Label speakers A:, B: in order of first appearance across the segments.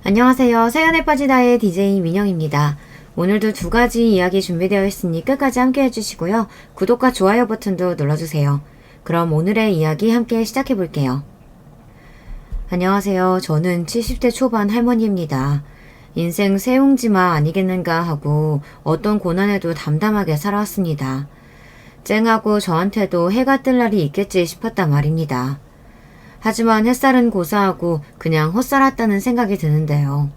A: 안녕하세요. 사연에 빠지다의 DJ 민영입니다. 오늘도 두 가지 이야기 준비되어 있으니 끝까지 함께 해주시고요. 구독과 좋아요 버튼도 눌러주세요. 그럼 오늘의 이야기 함께 시작해 볼게요. 안녕하세요. 저는 70대 초반 할머니입니다. 인생 세옹지마 아니겠는가 하고 어떤 고난에도 담담하게 살아왔습니다. 쨍하고 저한테도 해가 뜰 날이 있겠지 싶었단 말입니다. 하지만 햇살은 고사하고 그냥 헛살았다는 생각이 드는데요.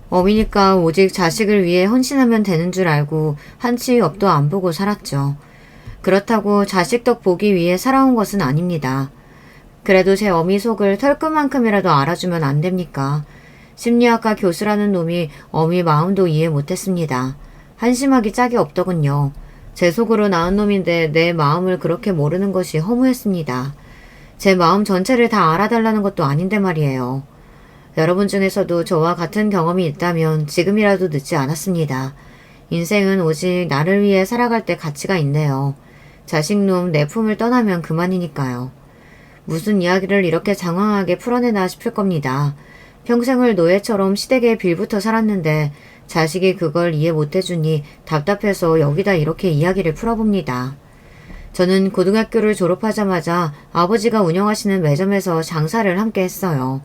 A: 어미니까 오직 자식을 위해 헌신하면 되는 줄 알고 한치 옆도 안 보고 살았죠. 그렇다고 자식 덕 보기 위해 살아온 것은 아닙니다. 그래도 제 어미 속을 털끝만큼이라도 알아주면 안 됩니까? 심리학과 교수라는 놈이 어미 마음도 이해 못했습니다. 한심하기 짝이 없더군요. 제 속으로 낳은 놈인데 내 마음을 그렇게 모르는 것이 허무했습니다. 제 마음 전체를 다 알아달라는 것도 아닌데 말이에요. 여러분 중에서도 저와 같은 경험이 있다면 지금이라도 늦지 않았습니다. 인생은 오직 나를 위해 살아갈 때 가치가 있네요. 자식놈 내 품을 떠나면 그만이니까요. 무슨 이야기를 이렇게 장황하게 풀어내나 싶을 겁니다. 평생을 노예처럼 시댁에 빌붙어 살았는데 자식이 그걸 이해 못해주니 답답해서 여기다 이렇게 이야기를 풀어봅니다. 저는 고등학교를 졸업하자마자 아버지가 운영하시는 매점에서 장사를 함께 했어요.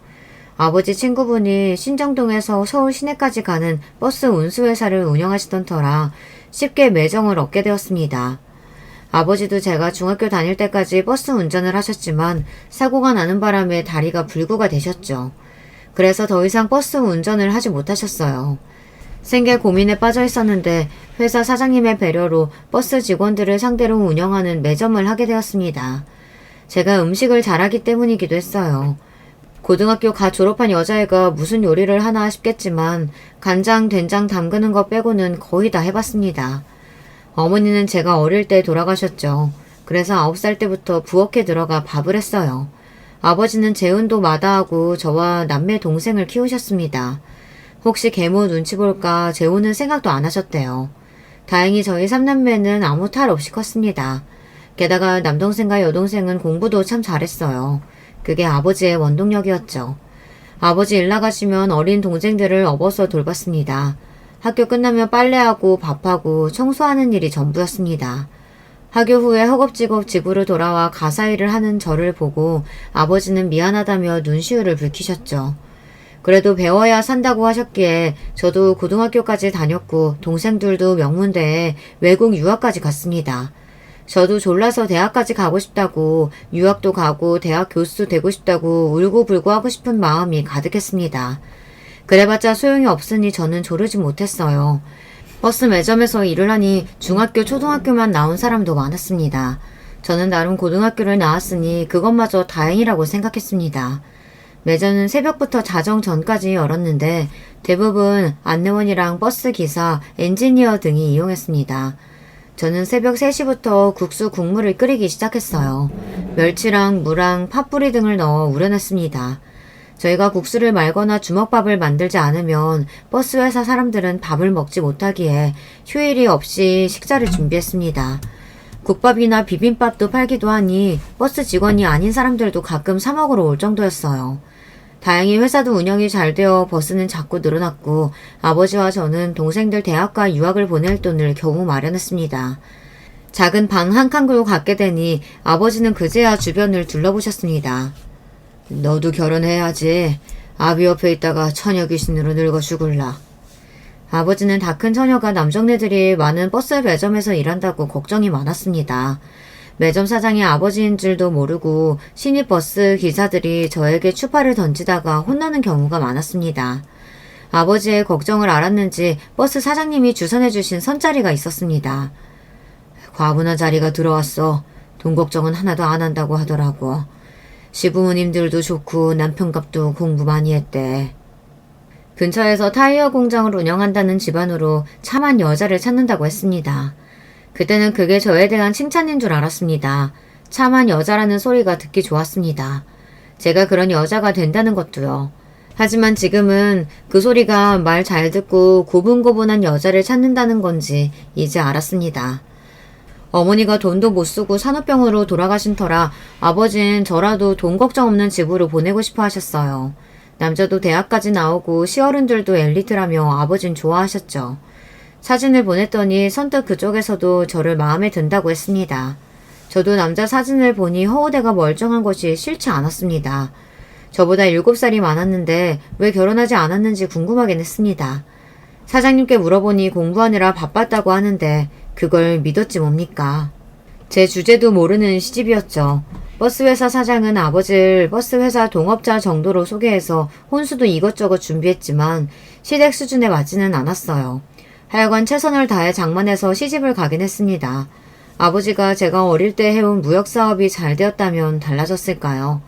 A: 아버지 친구분이 신정동에서 서울 시내까지 가는 버스 운수회사를 운영하시던 터라 쉽게 매정을 얻게 되었습니다. 아버지도 제가 중학교 다닐 때까지 버스 운전을 하셨지만 사고가 나는 바람에 다리가 불구가 되셨죠. 그래서 더 이상 버스 운전을 하지 못하셨어요. 생계 고민에 빠져 있었는데 회사 사장님의 배려로 버스 직원들을 상대로 운영하는 매점을 하게 되었습니다. 제가 음식을 잘하기 때문이기도 했어요. 고등학교 갓 졸업한 여자애가 무슨 요리를 하나 싶겠지만 간장, 된장 담그는 거 빼고는 거의 다 해봤습니다. 어머니는 제가 어릴 때 돌아가셨죠. 그래서 9살 때부터 부엌에 들어가 밥을 했어요. 아버지는 재운도 마다하고 저와 남매 동생을 키우셨습니다. 혹시 계모 눈치 볼까 재혼은 생각도 안 하셨대요. 다행히 저희 삼남매는 아무 탈 없이 컸습니다. 게다가 남동생과 여동생은 공부도 참 잘했어요. 그게 아버지의 원동력이었죠. 아버지 일 나가시면 어린 동생들을 업어서 돌봤습니다. 학교 끝나면 빨래하고 밥하고 청소하는 일이 전부였습니다. 학교 후에 허겁지겁 집으로 돌아와 가사일을 하는 저를 보고 아버지는 미안하다며 눈시울을 붉히셨죠. 그래도 배워야 산다고 하셨기에 저도 고등학교까지 다녔고 동생들도 명문대에 외국 유학까지 갔습니다. 저도 졸라서 대학까지 가고 싶다고 유학도 가고 대학 교수 되고 싶다고 울고불고 하고 싶은 마음이 가득했습니다. 그래봤자 소용이 없으니 저는 조르지 못했어요. 버스 매점에서 일을 하니 중학교 초등학교만 나온 사람도 많았습니다. 저는 나름 고등학교를 나왔으니 그것마저 다행이라고 생각했습니다. 매점은 새벽부터 자정 전까지 열었는데 대부분 안내원이랑 버스 기사, 엔지니어 등이 이용했습니다. 저는 새벽 3시부터 국수 국물을 끓이기 시작했어요. 멸치랑 무랑 팥뿌리 등을 넣어 우려냈습니다. 저희가 국수를 말거나 주먹밥을 만들지 않으면 버스 회사 사람들은 밥을 먹지 못하기에 휴일이 없이 식사를 준비했습니다. 국밥이나 비빔밥도 팔기도 하니 버스 직원이 아닌 사람들도 가끔 사 먹으러 올 정도였어요. 다행히 회사도 운영이 잘 되어 버스는 자꾸 늘어났고 아버지와 저는 동생들 대학과 유학을 보낼 돈을 겨우 마련했습니다. 작은 방 한 칸으로 갖게 되니 아버지는 그제야 주변을 둘러보셨습니다. 너도 결혼해야지. 아비 옆에 있다가 처녀 귀신으로 늙어 죽을라. 아버지는 다 큰 처녀가 남정네들이 많은 버스 매점에서 일한다고 걱정이 많았습니다. 매점 사장이 아버지인 줄도 모르고 신입 버스 기사들이 저에게 추파를 던지다가 혼나는 경우가 많았습니다. 아버지의 걱정을 알았는지 버스 사장님이 주선해주신 선자리가 있었습니다. 과분한 자리가 들어왔어. 돈 걱정은 하나도 안 한다고 하더라고. 시부모님들도 좋고 남편값도 공부 많이 했대. 근처에서 타이어 공장을 운영한다는 집안으로 참한 여자를 찾는다고 했습니다. 그때는 그게 저에 대한 칭찬인 줄 알았습니다. 참한 여자라는 소리가 듣기 좋았습니다. 제가 그런 여자가 된다는 것도요. 하지만 지금은 그 소리가 말 잘 듣고 고분고분한 여자를 찾는다는 건지 이제 알았습니다. 어머니가 돈도 못 쓰고 산후병으로 돌아가신 터라 아버진 저라도 돈 걱정 없는 집으로 보내고 싶어 하셨어요. 남자도 대학까지 나오고 시어른들도 엘리트라며 아버진 좋아하셨죠. 사진을 보냈더니 선뜻 그쪽에서도 저를 마음에 든다고 했습니다. 저도 남자 사진을 보니 허우대가 멀쩡한 것이 싫지 않았습니다. 저보다 7살이 많았는데 왜 결혼하지 않았는지 궁금하긴 했습니다. 사장님께 물어보니 공부하느라 바빴다고 하는데 그걸 믿었지 뭡니까. 제 주제도 모르는 시집이었죠. 버스회사 사장은 아버지를 버스회사 동업자 정도로 소개해서 혼수도 이것저것 준비했지만 시댁 수준에 맞지는 않았어요. 하여간 최선을 다해 장만해서 시집을 가긴 했습니다. 아버지가 제가 어릴 때 해온 무역사업이 잘 되었다면 달라졌을까요?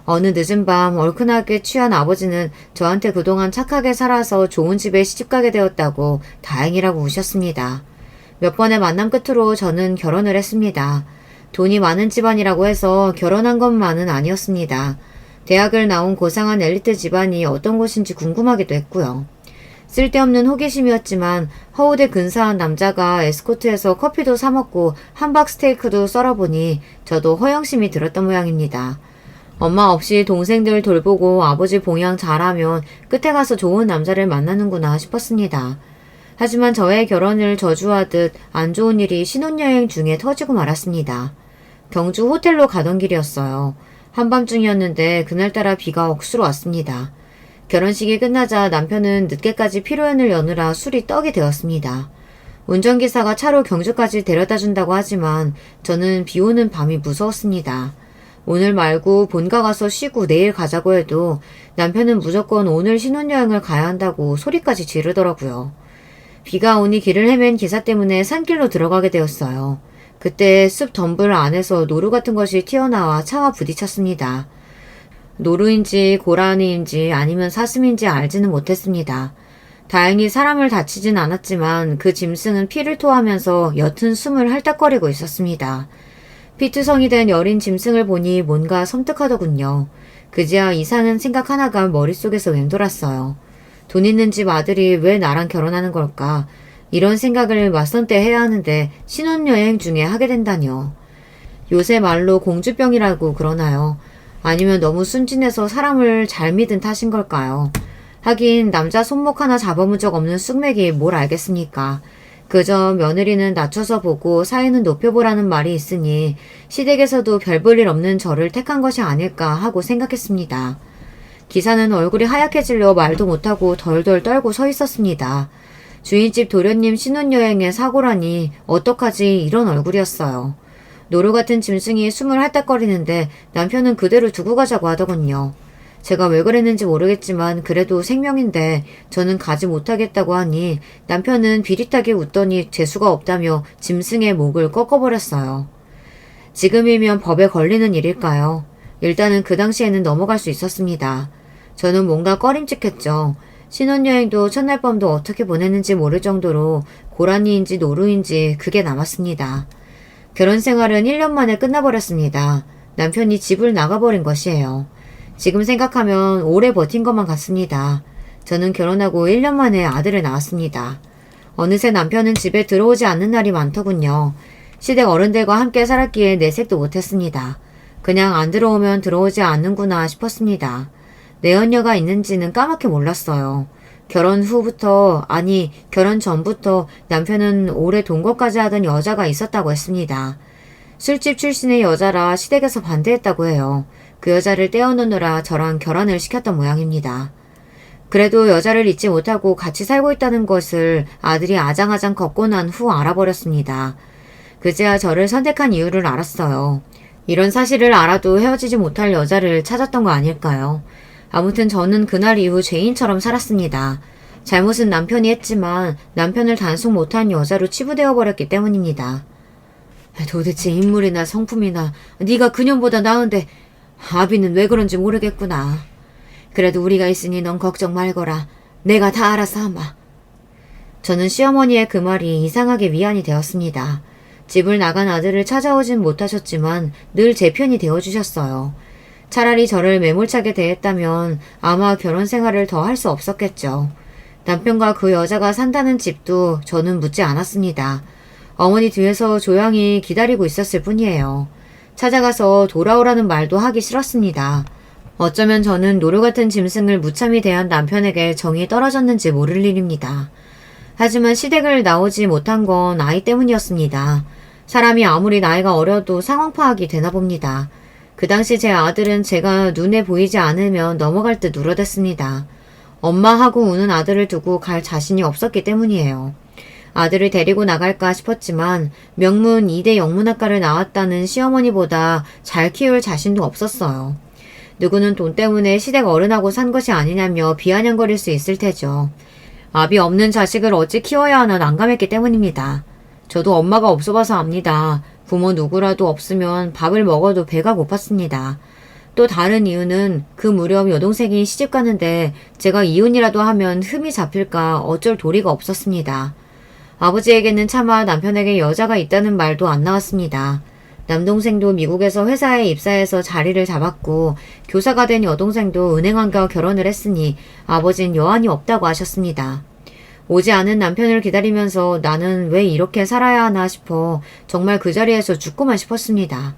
A: 어느 늦은 밤 얼큰하게 취한 아버지는 저한테 그동안 착하게 살아서 좋은 집에 시집가게 되었다고 다행이라고 우셨습니다. 몇 번의 만남 끝으로 저는 결혼을 했습니다. 돈이 많은 집안이라고 해서 결혼한 것만은 아니었습니다. 대학을 나온 고상한 엘리트 집안이 어떤 곳인지 궁금하기도 했고요. 쓸데없는 호기심이었지만 허우대 근사한 남자가 에스코트에서 커피도 사먹고 함박 스테이크도 썰어보니 저도 허영심이 들었던 모양입니다. 엄마 없이 동생들 돌보고 아버지 봉양 잘하면 끝에 가서 좋은 남자를 만나는구나 싶었습니다. 하지만 저의 결혼을 저주하듯 안 좋은 일이 신혼여행 중에 터지고 말았습니다. 경주 호텔로 가던 길이었어요. 한밤중이었는데 그날따라 비가 억수로 왔습니다. 결혼식이 끝나자 남편은 늦게까지 피로연을 여느라 술이 떡이 되었습니다. 운전기사가 차로 경주까지 데려다준다고 하지만 저는 비 오는 밤이 무서웠습니다. 오늘 말고 본가 가서 쉬고 내일 가자고 해도 남편은 무조건 오늘 신혼여행을 가야 한다고 소리까지 지르더라고요. 비가 오니 길을 헤맨 기사 때문에 산길로 들어가게 되었어요. 그때 숲 덤불 안에서 노루 같은 것이 튀어나와 차와 부딪혔습니다. 노루인지 고라니인지 아니면 사슴인지 알지는 못했습니다. 다행히 사람을 다치진 않았지만 그 짐승은 피를 토하면서 옅은 숨을 헐떡거리고 있었습니다. 피투성이 된 여린 짐승을 보니 뭔가 섬뜩하더군요. 그제야 이상한 생각 하나가 머릿속에서 맴돌았어요. 돈 있는 집 아들이 왜 나랑 결혼하는 걸까? 이런 생각을 맞선 때 해야 하는데 신혼여행 중에 하게 된다뇨. 요새 말로 공주병이라고 그러나요? 아니면 너무 순진해서 사람을 잘 믿은 탓인 걸까요? 하긴 남자 손목 하나 잡아본 적 없는 쑥맥이 뭘 알겠습니까? 그저 며느리는 낮춰서 보고 사위는 높여보라는 말이 있으니 시댁에서도 별 볼 일 없는 저를 택한 것이 아닐까 하고 생각했습니다. 기사는 얼굴이 하얗게질려 말도 못하고 덜덜 떨고 서 있었습니다. 주인집 도련님 신혼여행에 사고라니 어떡하지 이런 얼굴이었어요. 노루 같은 짐승이 숨을 핥딱거리는데 남편은 그대로 두고 가자고 하더군요. 제가 왜 그랬는지 모르겠지만 그래도 생명인데 저는 가지 못하겠다고 하니 남편은 비릿하게 웃더니 재수가 없다며 짐승의 목을 꺾어버렸어요. 지금이면 법에 걸리는 일일까요? 일단은 그 당시에는 넘어갈 수 있었습니다. 저는 뭔가 꺼림칙했죠. 신혼여행도 첫날 밤도 어떻게 보냈는지 모를 정도로 고라니인지 노루인지 그게 남았습니다. 결혼 생활은 1년 만에 끝나버렸습니다. 남편이 집을 나가버린 것이에요. 지금 생각하면 오래 버틴 것만 같습니다. 저는 결혼하고 1년 만에 아들을 낳았습니다. 어느새 남편은 집에 들어오지 않는 날이 많더군요. 시댁 어른들과 함께 살았기에 내색도 못했습니다. 그냥 안 들어오면 들어오지 않는구나 싶었습니다. 내연녀가 있는지는 까맣게 몰랐어요. 결혼 후부터, 아니 결혼 전부터 남편은 오래 동거까지 하던 여자가 있었다고 했습니다. 술집 출신의 여자라 시댁에서 반대했다고 해요. 그 여자를 떼어놓느라 저랑 결혼을 시켰던 모양입니다. 그래도 여자를 잊지 못하고 같이 살고 있다는 것을 아들이 아장아장 걷고 난 후 알아버렸습니다. 그제야 저를 선택한 이유를 알았어요. 이런 사실을 알아도 헤어지지 못할 여자를 찾았던 거 아닐까요? 아무튼 저는 그날 이후 죄인처럼 살았습니다. 잘못은 남편이 했지만 남편을 단속 못한 여자로 치부되어 버렸기 때문입니다. 도대체 인물이나 성품이나 네가 그년보다 나은데 아비는 왜 그런지 모르겠구나. 그래도 우리가 있으니 넌 걱정 말거라. 내가 다 알아서 하마. 저는 시어머니의 그 말이 이상하게 위안이 되었습니다. 집을 나간 아들을 찾아오진 못하셨지만 늘 제 편이 되어주셨어요. 차라리 저를 매몰차게 대했다면 아마 결혼 생활을 더 할 수 없었겠죠. 남편과 그 여자가 산다는 집도 저는 묻지 않았습니다. 어머니 뒤에서 조용히 기다리고 있었을 뿐이에요. 찾아가서 돌아오라는 말도 하기 싫었습니다. 어쩌면 저는 노루 같은 짐승을 무참히 대한 남편에게 정이 떨어졌는지 모를 일입니다. 하지만 시댁을 나오지 못한 건 아이 때문이었습니다. 사람이 아무리 나이가 어려도 상황 파악이 되나 봅니다. 그 당시 제 아들은 제가 눈에 보이지 않으면 넘어갈 듯 울어댔습니다. 엄마하고 우는 아들을 두고 갈 자신이 없었기 때문이에요. 아들을 데리고 나갈까 싶었지만 명문 2대 영문학과를 나왔다는 시어머니보다 잘 키울 자신도 없었어요. 누구는 돈 때문에 시댁 어른하고 산 것이 아니냐며 비아냥거릴 수 있을 테죠. 압이 없는 자식을 어찌 키워야 하나 난감했기 때문입니다. 저도 엄마가 없어봐서 압니다. 부모 누구라도 없으면 밥을 먹어도 배가 고팠습니다. 또 다른 이유는 그 무렵 여동생이 시집 가는데 제가 이혼이라도 하면 흠이 잡힐까 어쩔 도리가 없었습니다. 아버지에게는 차마 남편에게 여자가 있다는 말도 안 나왔습니다. 남동생도 미국에서 회사에 입사해서 자리를 잡았고 교사가 된 여동생도 은행원과 결혼을 했으니 아버진 여한이 없다고 하셨습니다. 오지 않은 남편을 기다리면서 나는 왜 이렇게 살아야 하나 싶어 정말 그 자리에서 죽고만 싶었습니다.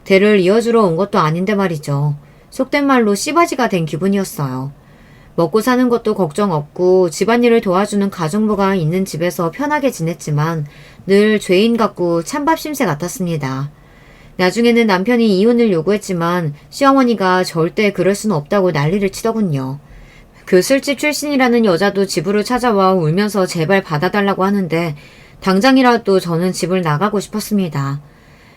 A: 대를 이어주러 온 것도 아닌데 말이죠. 속된 말로 씨바지가 된 기분이었어요. 먹고 사는 것도 걱정 없고 집안일을 도와주는 가정부가 있는 집에서 편하게 지냈지만 늘 죄인 같고 찬밥 심새 같았습니다. 나중에는 남편이 이혼을 요구했지만 시어머니가 절대 그럴 수는 없다고 난리를 치더군요. 그 술집 출신이라는 여자도 집으로 찾아와 울면서 제발 받아달라고 하는데 당장이라도 저는 집을 나가고 싶었습니다.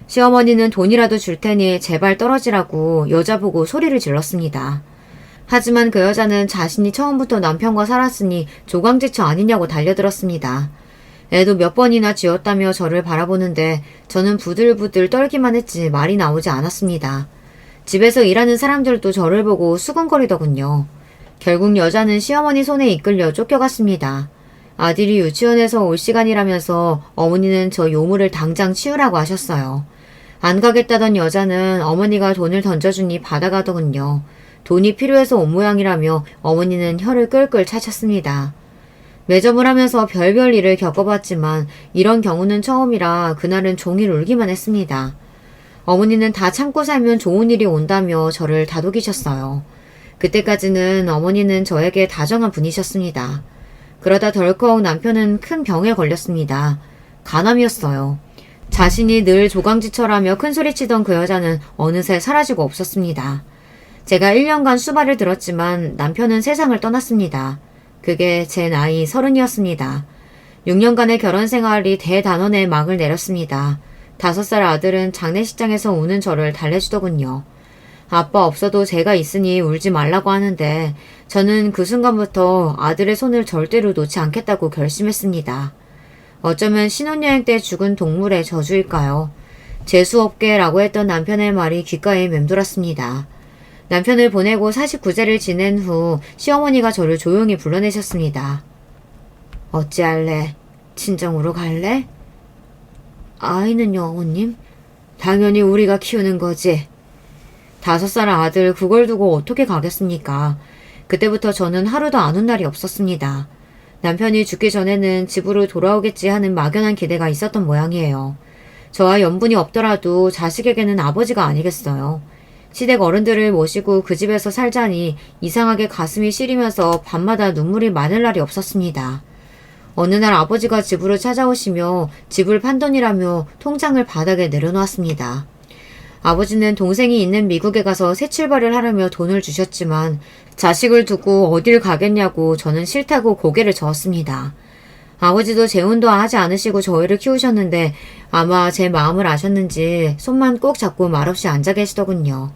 A: 시어머니는 돈이라도 줄 테니 제발 떨어지라고 여자 보고 소리를 질렀습니다. 하지만 그 여자는 자신이 처음부터 남편과 살았으니 조강지처 아니냐고 달려들었습니다. 애도 몇 번이나 지었다며 저를 바라보는데 저는 부들부들 떨기만 했지 말이 나오지 않았습니다. 집에서 일하는 사람들도 저를 보고 수근거리더군요. 결국 여자는 시어머니 손에 이끌려 쫓겨갔습니다. 아들이 유치원에서 올 시간이라면서 어머니는 저 요물을 당장 치우라고 하셨어요. 안 가겠다던 여자는 어머니가 돈을 던져주니 받아가더군요. 돈이 필요해서 온 모양이라며 어머니는 혀를 끌끌 차셨습니다. 매점을 하면서 별별 일을 겪어봤지만 이런 경우는 처음이라 그날은 종일 울기만 했습니다. 어머니는 다 참고 살면 좋은 일이 온다며 저를 다독이셨어요. 그때까지는 어머니는 저에게 다정한 분이셨습니다. 그러다 덜컥 남편은 큰 병에 걸렸습니다. 간암이었어요. 자신이 늘 조강지처라며 큰소리치던 그 여자는 어느새 사라지고 없었습니다. 제가 1년간 수발을 들었지만 남편은 세상을 떠났습니다. 그게 제 나이 30이었습니다. 6년간의 결혼 생활이 대단원의 막을 내렸습니다. 5살 아들은 장례식장에서 우는 저를 달래주더군요. 아빠 없어도 제가 있으니 울지 말라고 하는데 저는 그 순간부터 아들의 손을 절대로 놓지 않겠다고 결심했습니다. 어쩌면 신혼여행 때 죽은 동물의 저주일까요? 재수없게라고 했던 남편의 말이 귓가에 맴돌았습니다. 남편을 보내고 49제를 지낸 후 시어머니가 저를 조용히 불러내셨습니다. 어찌할래? 친정으로 갈래? 아이는요, 어머님? 당연히 우리가 키우는 거지. 5살 아들 그걸 두고 어떻게 가겠습니까? 그때부터 저는 하루도 안 온 날이 없었습니다. 남편이 죽기 전에는 집으로 돌아오겠지 하는 막연한 기대가 있었던 모양이에요. 저와 연분이 없더라도 자식에게는 아버지가 아니겠어요. 시댁 어른들을 모시고 그 집에서 살자니 이상하게 가슴이 시리면서 밤마다 눈물이 마를 날이 없었습니다. 어느 날 아버지가 집으로 찾아오시며 집을 판돈이라며 통장을 바닥에 내려놓았습니다. 아버지는 동생이 있는 미국에 가서 새 출발을 하려며 돈을 주셨지만 자식을 두고 어딜 가겠냐고 저는 싫다고 고개를 저었습니다. 아버지도 재혼도 하지 않으시고 저희를 키우셨는데 아마 제 마음을 아셨는지 손만 꼭 잡고 말없이 앉아 계시더군요.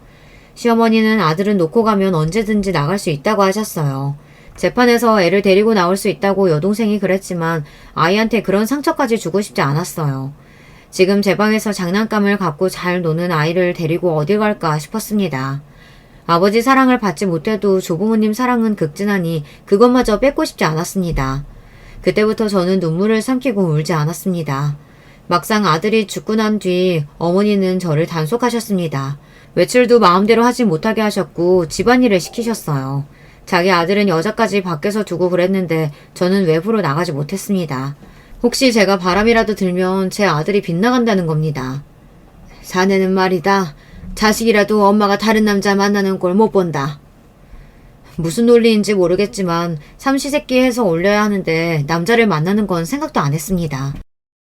A: 시어머니는 아들은 놓고 가면 언제든지 나갈 수 있다고 하셨어요. 재판에서 애를 데리고 나올 수 있다고 여동생이 그랬지만 아이한테 그런 상처까지 주고 싶지 않았어요. 지금 제 방에서 장난감을 갖고 잘 노는 아이를 데리고 어디 갈까 싶었습니다. 아버지 사랑을 받지 못해도 조부모님 사랑은 극진하니 그것마저 뺏고 싶지 않았습니다. 그때부터 저는 눈물을 삼키고 울지 않았습니다. 막상 아들이 죽고 난 뒤 어머니는 저를 단속하셨습니다. 외출도 마음대로 하지 못하게 하셨고 집안일을 시키셨어요. 자기 아들은 여자까지 밖에서 두고 그랬는데 저는 외부로 나가지 못했습니다. 혹시 제가 바람이라도 들면 제 아들이 빗나간다는 겁니다. 사내는 말이다. 자식이라도 엄마가 다른 남자 만나는 꼴 못 본다. 무슨 논리인지 모르겠지만 삼시세끼 해서 올려야 하는데 남자를 만나는 건 생각도 안 했습니다.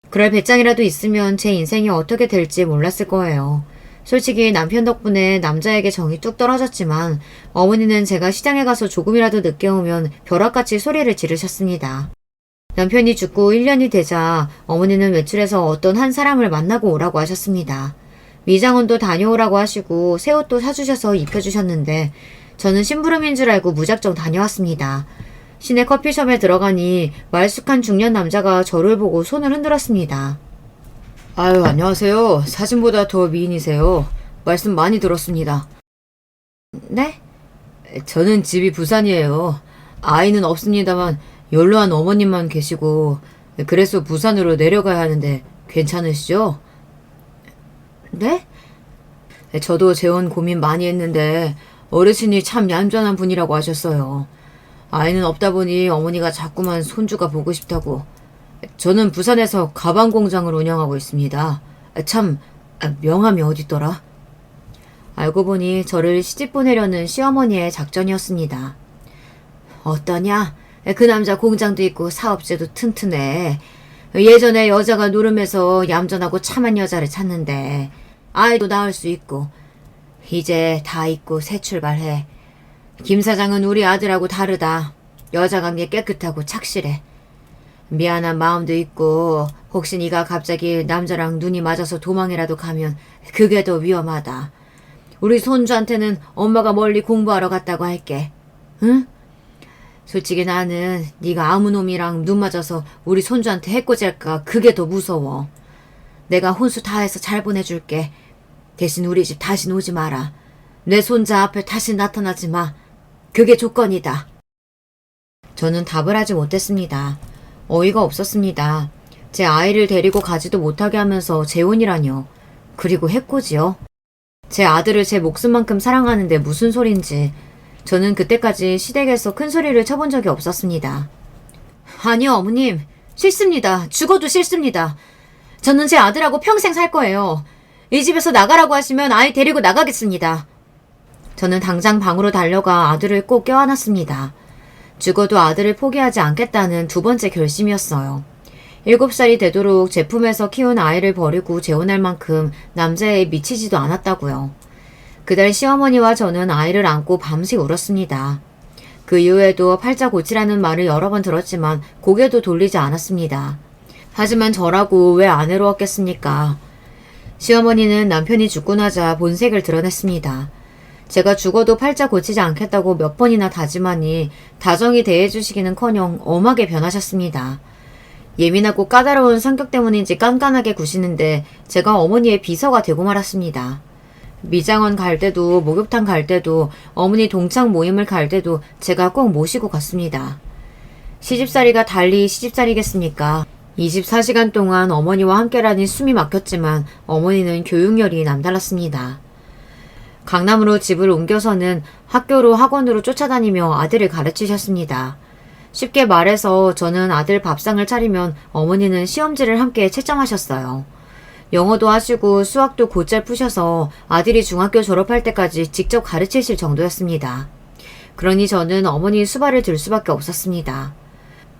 A: 그럴 배짱이라도 있으면 제 인생이 어떻게 될지 몰랐을 거예요. 솔직히 남편 덕분에 남자에게 정이 뚝 떨어졌지만 어머니는 제가 시장에 가서 조금이라도 늦게 오면 벼락같이 소리를 지르셨습니다. 남편이 죽고 1년이 되자 어머니는 외출해서 어떤 한 사람을 만나고 오라고 하셨습니다. 미장원도 다녀오라고 하시고 새 옷도 사주셔서 입혀주셨는데 저는 심부름인 줄 알고 무작정 다녀왔습니다. 시내 커피숍에 들어가니 말쑥한 중년 남자가 저를 보고 손을 흔들었습니다. 아유, 안녕하세요. 사진보다 더 미인이세요. 말씀 많이 들었습니다. 네? 저는 집이 부산이에요. 아이는 없습니다만 연로한 어머님만 계시고 그래서 부산으로 내려가야 하는데 괜찮으시죠? 네? 저도 재혼 고민 많이 했는데 어르신이 참 얌전한 분이라고 하셨어요. 아이는 없다 보니 어머니가 자꾸만 손주가 보고 싶다고. 저는 부산에서 가방 공장을 운영하고 있습니다. 참, 명함이 어딨더라? 알고 보니 저를 시집 보내려는 시어머니의 작전이었습니다. 어떠냐? 그 남자 공장도 있고 사업체도 튼튼해. 예전에 여자가 노름해서 얌전하고 참한 여자를 찾는데 아이도 낳을 수 있고 이제 다 있고 새 출발해. 김 사장은 우리 아들하고 다르다. 여자 관계 깨끗하고 착실해. 미안한 마음도 있고 혹시 네가 갑자기 남자랑 눈이 맞아서 도망이라도 가면 그게 더 위험하다. 우리 손주한테는 엄마가 멀리 공부하러 갔다고 할게. 응? 솔직히 나는 네가 아무 놈이랑 눈 맞아서 우리 손주한테 해코질까 그게 더 무서워. 내가 혼수 다 해서 잘 보내줄게. 대신 우리 집 다신 오지 마라. 내 손자 앞에 다시 나타나지 마. 그게 조건이다. 저는 답을 하지 못했습니다. 어이가 없었습니다. 제 아이를 데리고 가지도 못하게 하면서 재혼이라뇨. 그리고 해코지요. 제 아들을 제 목숨만큼 사랑하는데 무슨 소린지. 저는 그때까지 시댁에서 큰 소리를 쳐본 적이 없었습니다. 아니요, 어머님. 싫습니다. 죽어도 싫습니다. 저는 제 아들하고 평생 살 거예요. 이 집에서 나가라고 하시면 아이 데리고 나가겠습니다. 저는 당장 방으로 달려가 아들을 꼭 껴안았습니다. 죽어도 아들을 포기하지 않겠다는 두 번째 결심이었어요. 7살이 되도록 제 품에서 키운 아이를 버리고 재혼할 만큼 남자에 미치지도 않았다고요. 그달 시어머니와 저는 아이를 안고 밤새 울었습니다. 그 이후에도 팔자 고치라는 말을 여러 번 들었지만 고개도 돌리지 않았습니다. 하지만 저라고 왜 안 외로웠겠습니까? 시어머니는 남편이 죽고 나자 본색을 드러냈습니다. 제가 죽어도 팔자 고치지 않겠다고 몇 번이나 다짐하니 다정히 대해주시기는커녕 엄하게 변하셨습니다. 예민하고 까다로운 성격 때문인지 깐깐하게 구시는데 제가 어머니의 비서가 되고 말았습니다. 미장원 갈 때도 목욕탕 갈 때도 어머니 동창 모임을 갈 때도 제가 꼭 모시고 갔습니다. 시집살이가 달리 시집살이겠습니까? 24시간 동안 어머니와 함께라니 숨이 막혔지만 어머니는 교육열이 남달랐습니다. 강남으로 집을 옮겨서는 학교로 학원으로 쫓아다니며 아들을 가르치셨습니다. 쉽게 말해서 저는 아들 밥상을 차리면 어머니는 시험지를 함께 채점하셨어요. 영어도 하시고 수학도 곧잘 푸셔서 아들이 중학교 졸업할 때까지 직접 가르치실 정도였습니다. 그러니 저는 어머니 수발을 들 수밖에 없었습니다.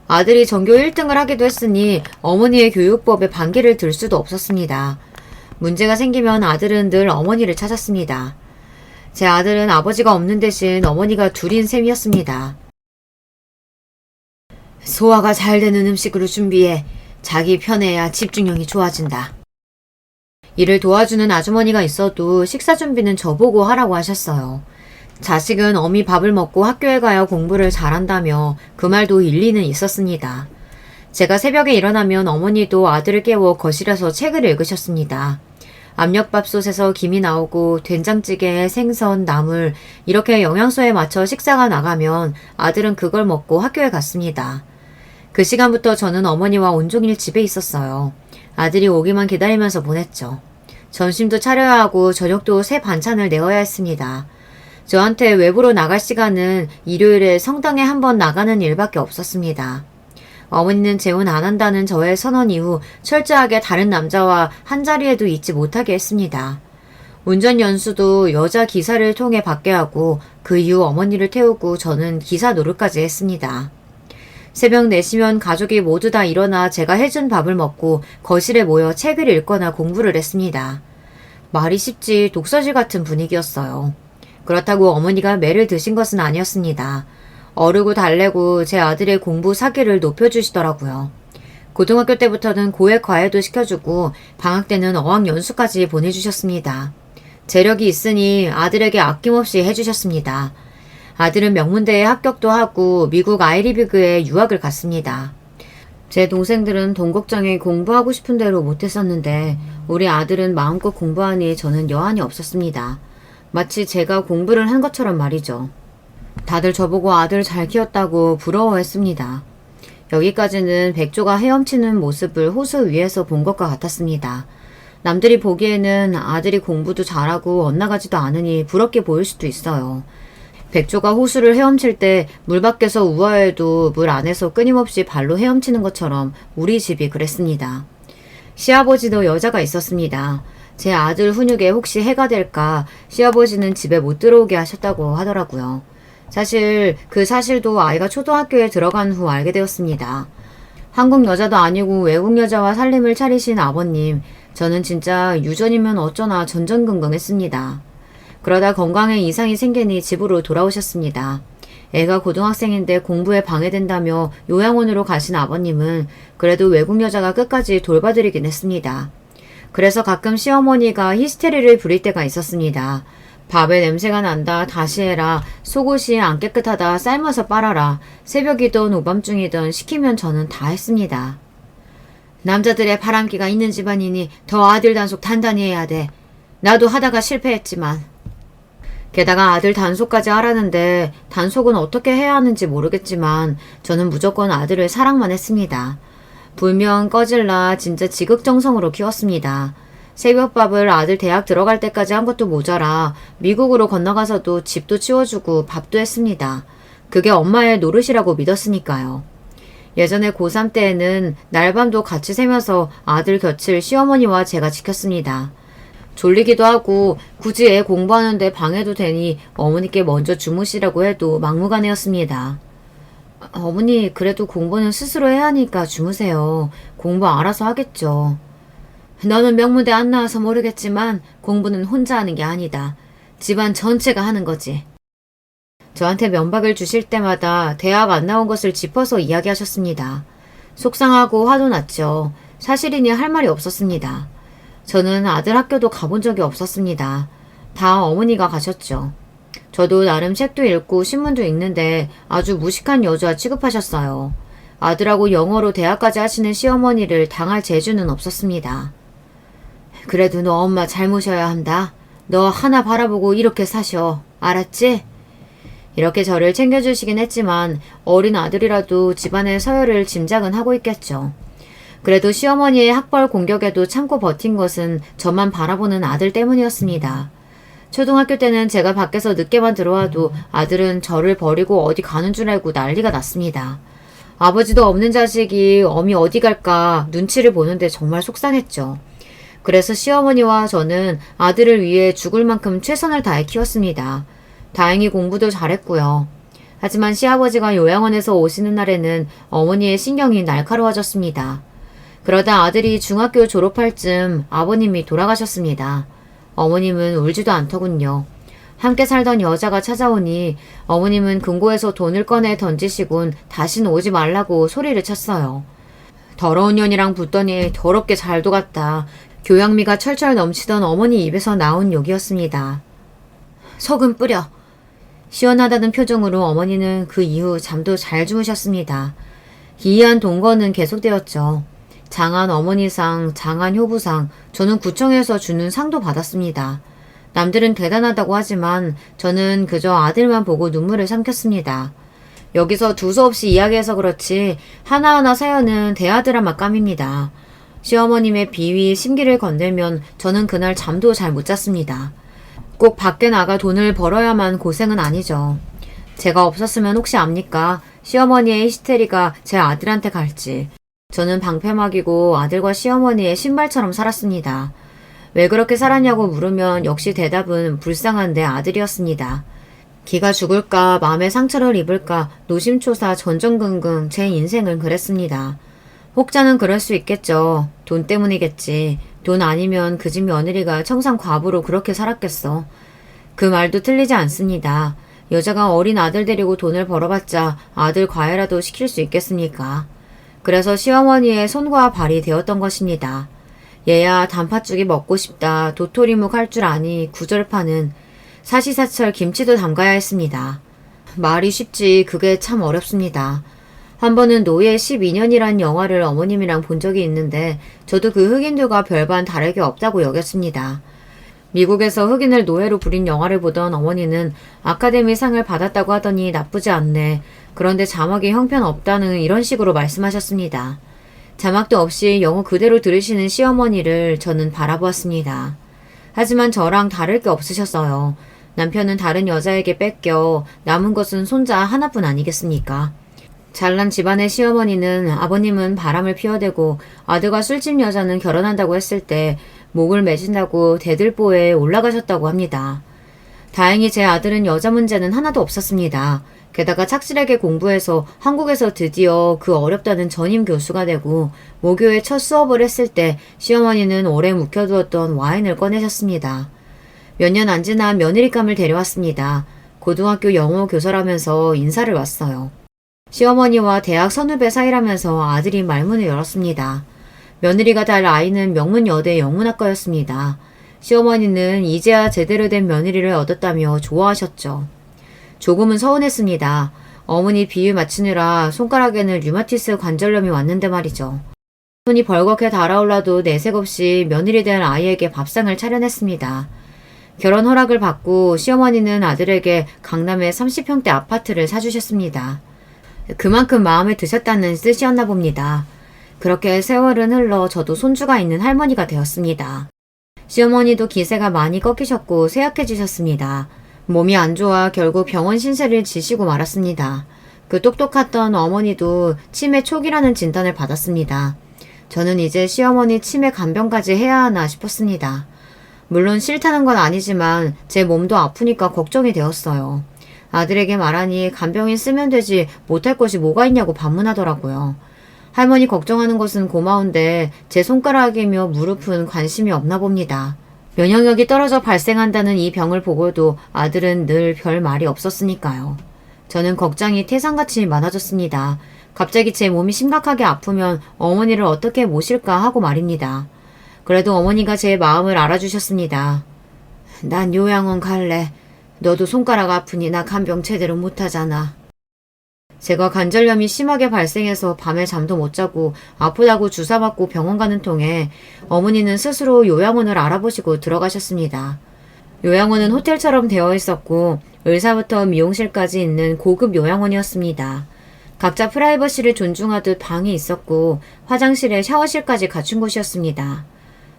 A: 아들이 전교 1등을 하기도 했으니 어머니의 교육법에 반기를 들 수도 없었습니다. 문제가 생기면 아들은 늘 어머니를 찾았습니다. 제 아들은 아버지가 없는 대신 어머니가 둘인 셈이었습니다. 소화가 잘 되는 음식으로 준비해. 자기 편해야 집중력이 좋아진다. 이를 도와주는 아주머니가 있어도 식사 준비는 저보고 하라고 하셨어요. 자식은 어미 밥을 먹고 학교에 가야 공부를 잘한다며 그 말도 일리는 있었습니다. 제가 새벽에 일어나면 어머니도 아들을 깨워 거실에서 책을 읽으셨습니다. 압력밥솥에서 김이 나오고 된장찌개에 생선, 나물 이렇게 영양소에 맞춰 식사가 나가면 아들은 그걸 먹고 학교에 갔습니다. 그 시간부터 저는 어머니와 온종일 집에 있었어요. 아들이 오기만 기다리면서 보냈죠. 점심도 차려야 하고 저녁도 새 반찬을 내어야 했습니다. 저한테 외부로 나갈 시간은 일요일에 성당에 한 번 나가는 일밖에 없었습니다. 어머니는 재혼 안 한다는 저의 선언 이후 철저하게 다른 남자와 한자리에도 있지 못하게 했습니다. 운전 연수도 여자 기사를 통해 받게 하고 그 이후 어머니를 태우고 저는 기사 노릇까지 했습니다. 새벽 4시면 가족이 모두 다 일어나 제가 해준 밥을 먹고 거실에 모여 책을 읽거나 공부를 했습니다. 말이 쉽지 독서실 같은 분위기였어요. 그렇다고 어머니가 매를 드신 것은 아니었습니다. 어르고 달래고 제 아들의 공부 사기를 높여주시더라고요. 고등학교 때부터는 고액 과외도 시켜주고 방학 때는 어학 연수까지 보내주셨습니다. 재력이 있으니 아들에게 아낌없이 해주셨습니다. 아들은 명문대에 합격도 하고 미국 아이리비그에 유학을 갔습니다. 제 동생들은 돈 걱정에 공부하고 싶은 대로 못했었는데 우리 아들은 마음껏 공부하니 저는 여한이 없었습니다. 마치 제가 공부를 한 것처럼 말이죠. 다들 저보고 아들 잘 키웠다고 부러워했습니다. 여기까지는 백조가 헤엄치는 모습을 호수 위에서 본 것과 같았습니다. 남들이 보기에는 아들이 공부도 잘하고 엇나가지도 않으니 부럽게 보일 수도 있어요. 백조가 호수를 헤엄칠 때 물 밖에서 우아해도 물 안에서 끊임없이 발로 헤엄치는 것처럼 우리 집이 그랬습니다. 시아버지도 여자가 있었습니다. 제 아들 훈육에 혹시 해가 될까 시아버지는 집에 못 들어오게 하셨다고 하더라고요. 사실 그 사실도 아이가 초등학교에 들어간 후 알게 되었습니다. 한국 여자도 아니고 외국 여자와 살림을 차리신 아버님, 저는 진짜 유전이면 어쩌나 전전긍긍했습니다. 그러다 건강에 이상이 생기니 집으로 돌아오셨습니다. 애가 고등학생인데 공부에 방해된다며 요양원으로 가신 아버님은 그래도 외국 여자가 끝까지 돌봐드리긴 했습니다. 그래서 가끔 시어머니가 히스테리를 부릴 때가 있었습니다. 밥에 냄새가 난다, 다시 해라, 속옷이 안 깨끗하다, 삶아서 빨아라, 새벽이든 오밤중이든 시키면 저는 다 했습니다. 남자들의 바람기가 있는 집안이니 더 아들 단속 단단히 해야 돼. 나도 하다가 실패했지만. 게다가 아들 단속까지 하라는데 단속은 어떻게 해야 하는지 모르겠지만 저는 무조건 아들을 사랑만 했습니다. 불면 꺼질라 진짜 지극정성으로 키웠습니다. 새벽밥을 아들 대학 들어갈 때까지 한 것도 모자라 미국으로 건너가서도 집도 치워주고 밥도 했습니다. 그게 엄마의 노릇이라고 믿었으니까요. 예전에 고3 때에는 날밤도 같이 새면서 아들 곁을 시어머니와 제가 지켰습니다. 졸리기도 하고 굳이 애 공부하는데 방해도 되니 어머니께 먼저 주무시라고 해도 막무가내였습니다. 어머니 그래도 공부는 스스로 해야 하니까 주무세요. 공부 알아서 하겠죠. 너는 명문대 안 나와서 모르겠지만 공부는 혼자 하는 게 아니다. 집안 전체가 하는 거지. 저한테 면박을 주실 때마다 대학 안 나온 것을 짚어서 이야기하셨습니다. 속상하고 화도 났죠. 사실이니 할 말이 없었습니다. 저는 아들 학교도 가본 적이 없었습니다. 다 어머니가 가셨죠. 저도 나름 책도 읽고 신문도 읽는데 아주 무식한 여자 취급하셨어요. 아들하고 영어로 대학까지 하시는 시어머니를 당할 재주는 없었습니다. 그래도 너 엄마 잘 모셔야 한다. 너 하나 바라보고 이렇게 사셔. 알았지? 이렇게 저를 챙겨주시긴 했지만 어린 아들이라도 집안의 서열을 짐작은 하고 있겠죠. 그래도 시어머니의 학벌 공격에도 참고 버틴 것은 저만 바라보는 아들 때문이었습니다. 초등학교 때는 제가 밖에서 늦게만 들어와도 아들은 저를 버리고 어디 가는 줄 알고 난리가 났습니다. 아버지도 없는 자식이 어미 어디 갈까 눈치를 보는데 정말 속상했죠. 그래서 시어머니와 저는 아들을 위해 죽을 만큼 최선을 다해 키웠습니다. 다행히 공부도 잘했고요. 하지만 시아버지가 요양원에서 오시는 날에는 어머니의 신경이 날카로워졌습니다. 그러다 아들이 중학교 졸업할 즈음 아버님이 돌아가셨습니다. 어머님은 울지도 않더군요. 함께 살던 여자가 찾아오니 어머님은 금고에서 돈을 꺼내 던지시곤 다시는 오지 말라고 소리를 쳤어요. 더러운 년이랑 붙더니 더럽게 잘도 갔다. 교양미가 철철 넘치던 어머니 입에서 나온 욕이었습니다. 소금 뿌려. 시원하다는 표정으로 어머니는 그 이후 잠도 잘 주무셨습니다. 기이한 동거는 계속되었죠. 장안 어머니상, 장안 효부상, 저는 구청에서 주는 상도 받았습니다. 남들은 대단하다고 하지만 저는 그저 아들만 보고 눈물을 삼켰습니다. 여기서 두서없이 이야기해서 그렇지 하나하나 사연은 대하드라마 깜입니다. 시어머님의 비위, 심기를 건들면 저는 그날 잠도 잘 못 잤습니다. 꼭 밖에 나가 돈을 벌어야만 고생은 아니죠. 제가 없었으면 혹시 압니까? 시어머니의 히스테리가 제 아들한테 갈지. 저는 방패막이고 아들과 시어머니의 신발처럼 살았습니다. 왜 그렇게 살았냐고 물으면 역시 대답은 불쌍한 내 아들이었습니다. 기가 죽을까 마음의 상처를 입을까 노심초사 전전긍긍 제 인생은 그랬습니다. 혹자는 그럴 수 있겠죠. 돈 때문이겠지. 돈 아니면 그 집 며느리가 청산 과부로 그렇게 살았겠어. 그 말도 틀리지 않습니다. 여자가 어린 아들 데리고 돈을 벌어봤자 아들 과외라도 시킬 수 있겠습니까? 그래서 시어머니의 손과 발이 되었던 것입니다. 얘야 단팥죽이 먹고 싶다. 도토리묵 할 줄 아니 구절파는 사시사철 김치도 담가야 했습니다. 말이 쉽지 그게 참 어렵습니다. 한 번은 노예 12년이란 영화를 어머님이랑 본 적이 있는데 저도 그 흑인들과 별반 다르게 없다고 여겼습니다. 미국에서 흑인을 노예로 부린 영화를 보던 어머니는 아카데미 상을 받았다고 하더니 나쁘지 않네. 그런데 자막이 형편없다는 이런 식으로 말씀하셨습니다. 자막도 없이 영어 그대로 들으시는 시어머니를 저는 바라보았습니다. 하지만 저랑 다를 게 없으셨어요. 남편은 다른 여자에게 뺏겨 남은 것은 손자 하나뿐 아니겠습니까? 잘난 집안의 시어머니는 아버님은 바람을 피워대고 아들과 술집 여자는 결혼한다고 했을 때 목을 매신다고 대들보에 올라가셨다고 합니다. 다행히 제 아들은 여자 문제는 하나도 없었습니다. 게다가 착실하게 공부해서 한국에서 드디어 그 어렵다는 전임 교수가 되고 모교에 첫 수업을 했을 때 시어머니는 오래 묵혀두었던 와인을 꺼내셨습니다. 몇 년 안 지나 며느리감을 데려왔습니다. 고등학교 영어 교사라면서 인사를 왔어요. 시어머니와 대학 선후배 사이라면서 아들이 말문을 열었습니다. 며느리가 달 아이는 명문여대 영문학과였습니다. 시어머니는 이제야 제대로 된 며느리를 얻었다며 좋아하셨죠. 조금은 서운했습니다. 어머니 비유 맞추느라 손가락에는 류마티스 관절염이 왔는데 말이죠. 손이 벌겋게 달아올라도 내색 없이 며느리 된 아이에게 밥상을 차려냈습니다. 결혼 허락을 받고 시어머니는 아들에게 강남의 30평대 아파트를 사주셨습니다. 그만큼 마음에 드셨다는 뜻이었나 봅니다. 그렇게 세월은 흘러 저도 손주가 있는 할머니가 되었습니다. 시어머니도 기세가 많이 꺾이셨고 쇠약해지셨습니다. 몸이 안 좋아 결국 병원 신세를 지시고 말았습니다. 그 똑똑했던 어머니도 치매 초기라는 진단을 받았습니다. 저는 이제 시어머니 치매 간병까지 해야 하나 싶었습니다. 물론 싫다는 건 아니지만 제 몸도 아프니까 걱정이 되었어요. 아들에게 말하니 간병인 쓰면 되지 못할 것이 뭐가 있냐고 반문하더라고요. 할머니 걱정하는 것은 고마운데 제 손가락이며 무릎은 관심이 없나 봅니다. 면역력이 떨어져 발생한다는 이 병을 보고도 아들은 늘 별 말이 없었으니까요. 저는 걱정이 태산같이 많아졌습니다. 갑자기 제 몸이 심각하게 아프면 어머니를 어떻게 모실까 하고 말입니다. 그래도 어머니가 제 마음을 알아주셨습니다. 난 요양원 갈래. 너도 손가락 아프니 나 간병 제대로 못하잖아. 제가 관절염이 심하게 발생해서 밤에 잠도 못 자고 아프다고 주사 맞고 병원 가는 통에 어머니는 스스로 요양원을 알아보시고 들어가셨습니다. 요양원은 호텔처럼 되어 있었고 의사부터 미용실까지 있는 고급 요양원이었습니다. 각자 프라이버시를 존중하듯 방이 있었고 화장실에 샤워실까지 갖춘 곳이었습니다.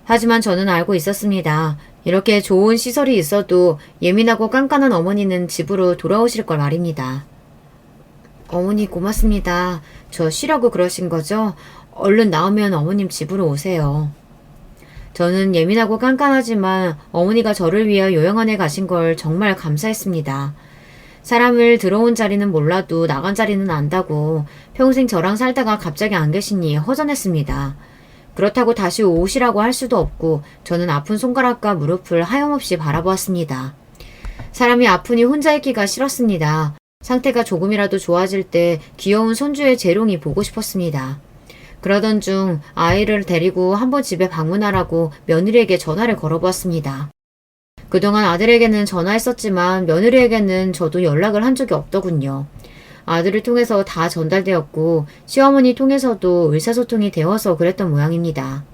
A: 하지만 저는 알고 있었습니다. 이렇게 좋은 시설이 있어도 예민하고 깐깐한 어머니는 집으로 돌아오실 걸 말입니다. 어머니 고맙습니다. 저 쉬라고 그러신 거죠? 얼른 나오면 어머님 집으로 오세요. 저는 예민하고 깐깐하지만 어머니가 저를 위해 요양원에 가신 걸 정말 감사했습니다. 사람을 들어온 자리는 몰라도 나간 자리는 안다고 평생 저랑 살다가 갑자기 안 계시니 허전했습니다. 그렇다고 다시 오시라고 할 수도 없고 저는 아픈 손가락과 무릎을 하염없이 바라보았습니다. 사람이 아프니 혼자 있기가 싫었습니다. 상태가 조금이라도 좋아질 때 귀여운 손주의 재롱이 보고 싶었습니다. 그러던 중 아이를 데리고 한번 집에 방문하라고 며느리에게 전화를 걸어보았습니다. 그동안 아들에게는 전화했었지만 며느리에게는 저도 연락을 한 적이 없더군요. 아들을 통해서 다 전달되었고 시어머니 통해서도 의사소통이 되어서 그랬던 모양입니다.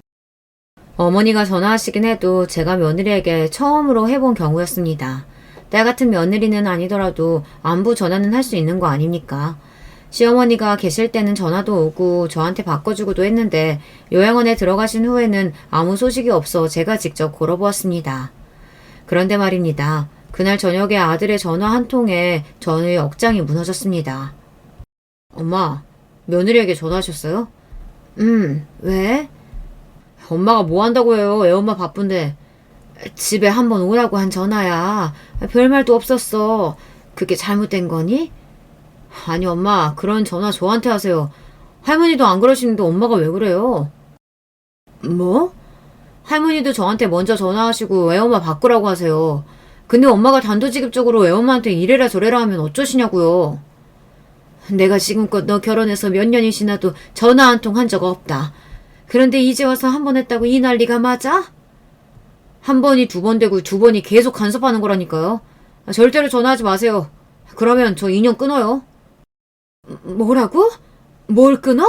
A: 어머니가 전화하시긴 해도 제가 며느리에게 처음으로 해본 경우였습니다. 딸 같은 며느리는 아니더라도 안부 전화는 할 수 있는 거 아닙니까? 시어머니가 계실 때는 전화도 오고 저한테 바꿔주고도 했는데 요양원에 들어가신 후에는 아무 소식이 없어 제가 직접 걸어보았습니다. 그런데 말입니다. 그날 저녁에 아들의 전화 한 통에 저의 억장이 무너졌습니다. 엄마, 며느리에게 전화하셨어요? 왜? 엄마가 뭐 한다고 해요? 애엄마 바쁜데. 집에 한번 오라고 한 전화야. 별말도 없었어. 그게 잘못된 거니? 아니 엄마, 그런 전화 저한테 하세요. 할머니도 안 그러시는데 엄마가 왜 그래요? 뭐? 할머니도 저한테 먼저 전화하시고 애엄마 바꾸라고 하세요. 근데 엄마가 단도직입적으로 애엄마한테 이래라 저래라 하면 어쩌시냐고요. 내가 지금껏 너 결혼해서 몇 년이 지나도 전화 한 통 한 적 없다. 그런데 이제 와서 한 번 했다고 이 난리가 맞아? 한 번이 두 번 되고 두 번이 계속 간섭하는 거라니까요. 절대로 전화하지 마세요. 그러면 저 인연 끊어요. 뭐라고? 뭘 끊어?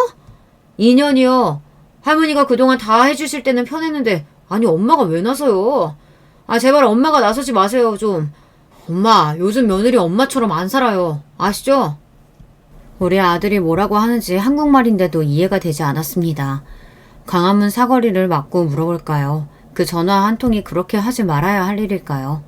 A: 인연이요. 할머니가 그동안 다 해주실 때는 편했는데 아니 엄마가 왜 나서요? 아 제발 엄마가 나서지 마세요 좀. 엄마 요즘 며느리 엄마처럼 안 살아요. 아시죠? 우리 아들이 뭐라고 하는지 한국말인데도 이해가 되지 않았습니다. 광화문 사거리를 막고 물어볼까요? 그 전화 한 통이 그렇게 하지 말아야 할 일일까요?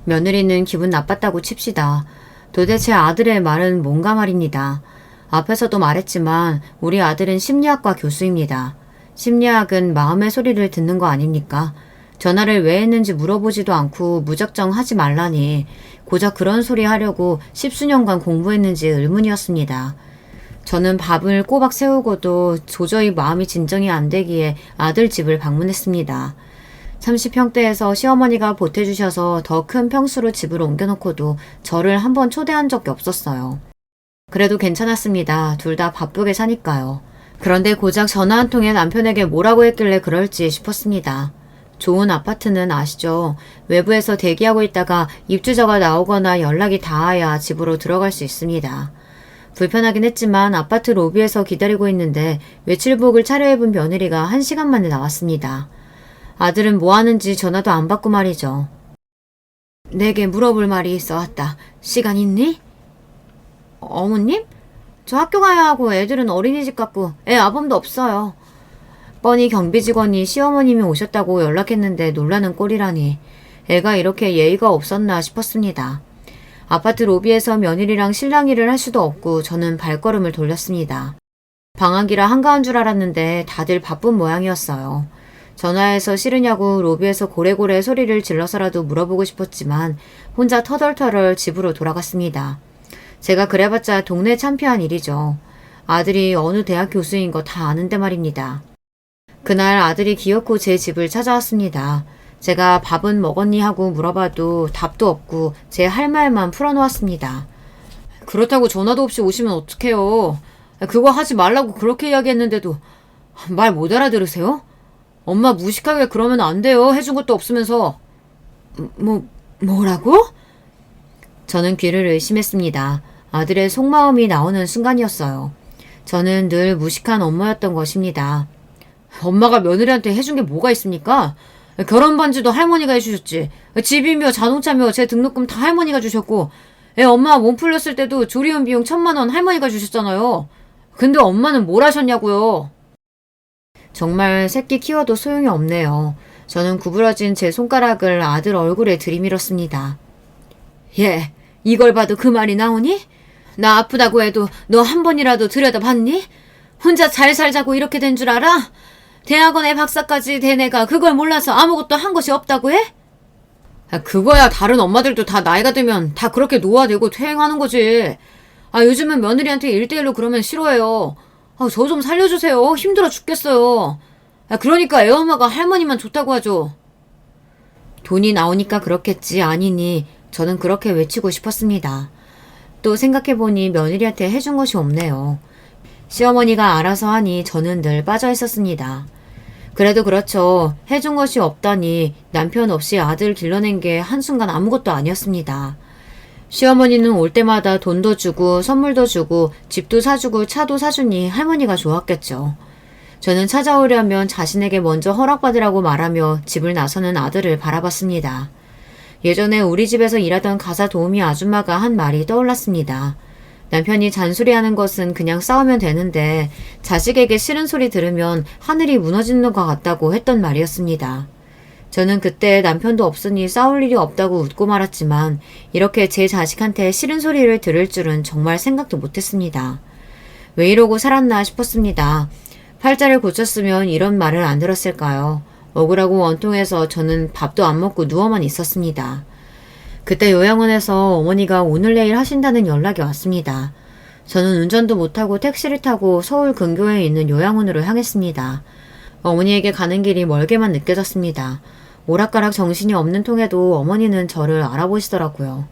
A: 며느리는 기분 나빴다고 칩시다. 도대체 아들의 말은 뭔가 말입니다. 앞에서도 말했지만 우리 아들은 심리학과 교수입니다. 심리학은 마음의 소리를 듣는 거 아닙니까? 전화를 왜 했는지 물어보지도 않고 무작정 하지 말라니 고작 그런 소리 하려고 십수년간 공부했는지 의문이었습니다. 저는 밥을 꼬박 세우고도 도저히 마음이 진정이 안 되기에 아들 집을 방문했습니다. 30평대에서 시어머니가 보태주셔서 더 큰 평수로 집을 옮겨놓고도 저를 한번 초대한 적이 없었어요. 그래도 괜찮았습니다. 둘 다 바쁘게 사니까요. 그런데 고작 전화 한 통에 남편에게 뭐라고 했길래 그럴지 싶었습니다. 좋은 아파트는 아시죠? 외부에서 대기하고 있다가 입주자가 나오거나 연락이 닿아야 집으로 들어갈 수 있습니다. 불편하긴 했지만 아파트 로비에서 기다리고 있는데 외출복을 차려입은 며느리가 1시간 만에 나왔습니다. 아들은 뭐 하는지 전화도 안 받고 말이죠. 내게 물어볼 말이 있어 왔다. 시간 있니? 어머님? 저 학교 가야 하고 애들은 어린이집 갔고 애 아범도 없어요. 뻔히 경비 직원이 시어머님이 오셨다고 연락했는데 놀라는 꼴이라니 애가 이렇게 예의가 없었나 싶었습니다. 아파트 로비에서 며느리랑 실랑이를 할 수도 없고 저는 발걸음을 돌렸습니다. 방학이라 한가한 줄 알았는데 다들 바쁜 모양이었어요. 전화해서 싫으냐고 로비에서 고래고래 소리를 질러서라도 물어보고 싶었지만 혼자 터덜터덜 집으로 돌아갔습니다. 제가 그래봤자 동네 참피한 일이죠. 아들이 어느 대학 교수인 거 다 아는데 말입니다. 그날 아들이 기어코 제 집을 찾아왔습니다. 제가 밥은 먹었니 하고 물어봐도 답도 없고 제 할 말만 풀어놓았습니다. 그렇다고 전화도 없이 오시면 어떡해요. 그거 하지 말라고 그렇게 이야기했는데도 말 못 알아들으세요? 엄마 무식하게 그러면 안 돼요. 해준 것도 없으면서. 뭐라고? 저는 귀를 의심했습니다. 아들의 속마음이 나오는 순간이었어요. 저는 늘 무식한 엄마였던 것입니다. 엄마가 며느리한테 해준 게 뭐가 있습니까? 결혼 반지도 할머니가 해주셨지. 집이며 자동차며 제 등록금 다 할머니가 주셨고 애 엄마 몸 풀렸을 때도 조리원 비용 1,000만 원 할머니가 주셨잖아요. 근데 엄마는 뭘 하셨냐고요. 정말 새끼 키워도 소용이 없네요. 저는 구부러진 제 손가락을 아들 얼굴에 들이밀었습니다. 예, 이걸 봐도 그 말이 나오니? 나 아프다고 해도 너 한 번이라도 들여다봤니? 혼자 잘 살자고 이렇게 된 줄 알아? 대학원에 박사까지 된 애가 그걸 몰라서 아무것도 한 것이 없다고 해? 그거야 다른 엄마들도 다 나이가 들면 다 그렇게 노화되고 퇴행하는 거지. 요즘은 며느리한테 1대1로 그러면 싫어해요. 저 좀 살려주세요. 힘들어 죽겠어요. 그러니까 애엄마가 할머니만 좋다고 하죠. 돈이 나오니까 그렇겠지 아니니 저는 그렇게 외치고 싶었습니다. 또 생각해보니 며느리한테 해준 것이 없네요. 시어머니가 알아서 하니 저는 늘 빠져 있었습니다. 그래도 그렇죠. 해준 것이 없다니 남편 없이 아들 길러낸 게 한순간 아무것도 아니었습니다. 시어머니는 올 때마다 돈도 주고 선물도 주고 집도 사주고 차도 사주니 할머니가 좋았겠죠. 저는 찾아오려면 자신에게 먼저 허락받으라고 말하며 집을 나서는 아들을 바라봤습니다. 예전에 우리 집에서 일하던 가사 도우미 아줌마가 한 말이 떠올랐습니다. 남편이 잔소리하는 것은 그냥 싸우면 되는데 자식에게 싫은 소리 들으면 하늘이 무너지는 것 같다고 했던 말이었습니다. 저는 그때 남편도 없으니 싸울 일이 없다고 웃고 말았지만 이렇게 제 자식한테 싫은 소리를 들을 줄은 정말 생각도 못했습니다. 왜 이러고 살았나 싶었습니다. 팔자를 고쳤으면 이런 말을 안 들었을까요? 억울하고 원통해서 저는 밥도 안 먹고 누워만 있었습니다. 그때 요양원에서 어머니가 오늘 내일 하신다는 연락이 왔습니다. 저는 운전도 못하고 택시를 타고 서울 근교에 있는 요양원으로 향했습니다. 어머니에게 가는 길이 멀게만 느껴졌습니다. 오락가락 정신이 없는 통에도 어머니는 저를 알아보시더라고요.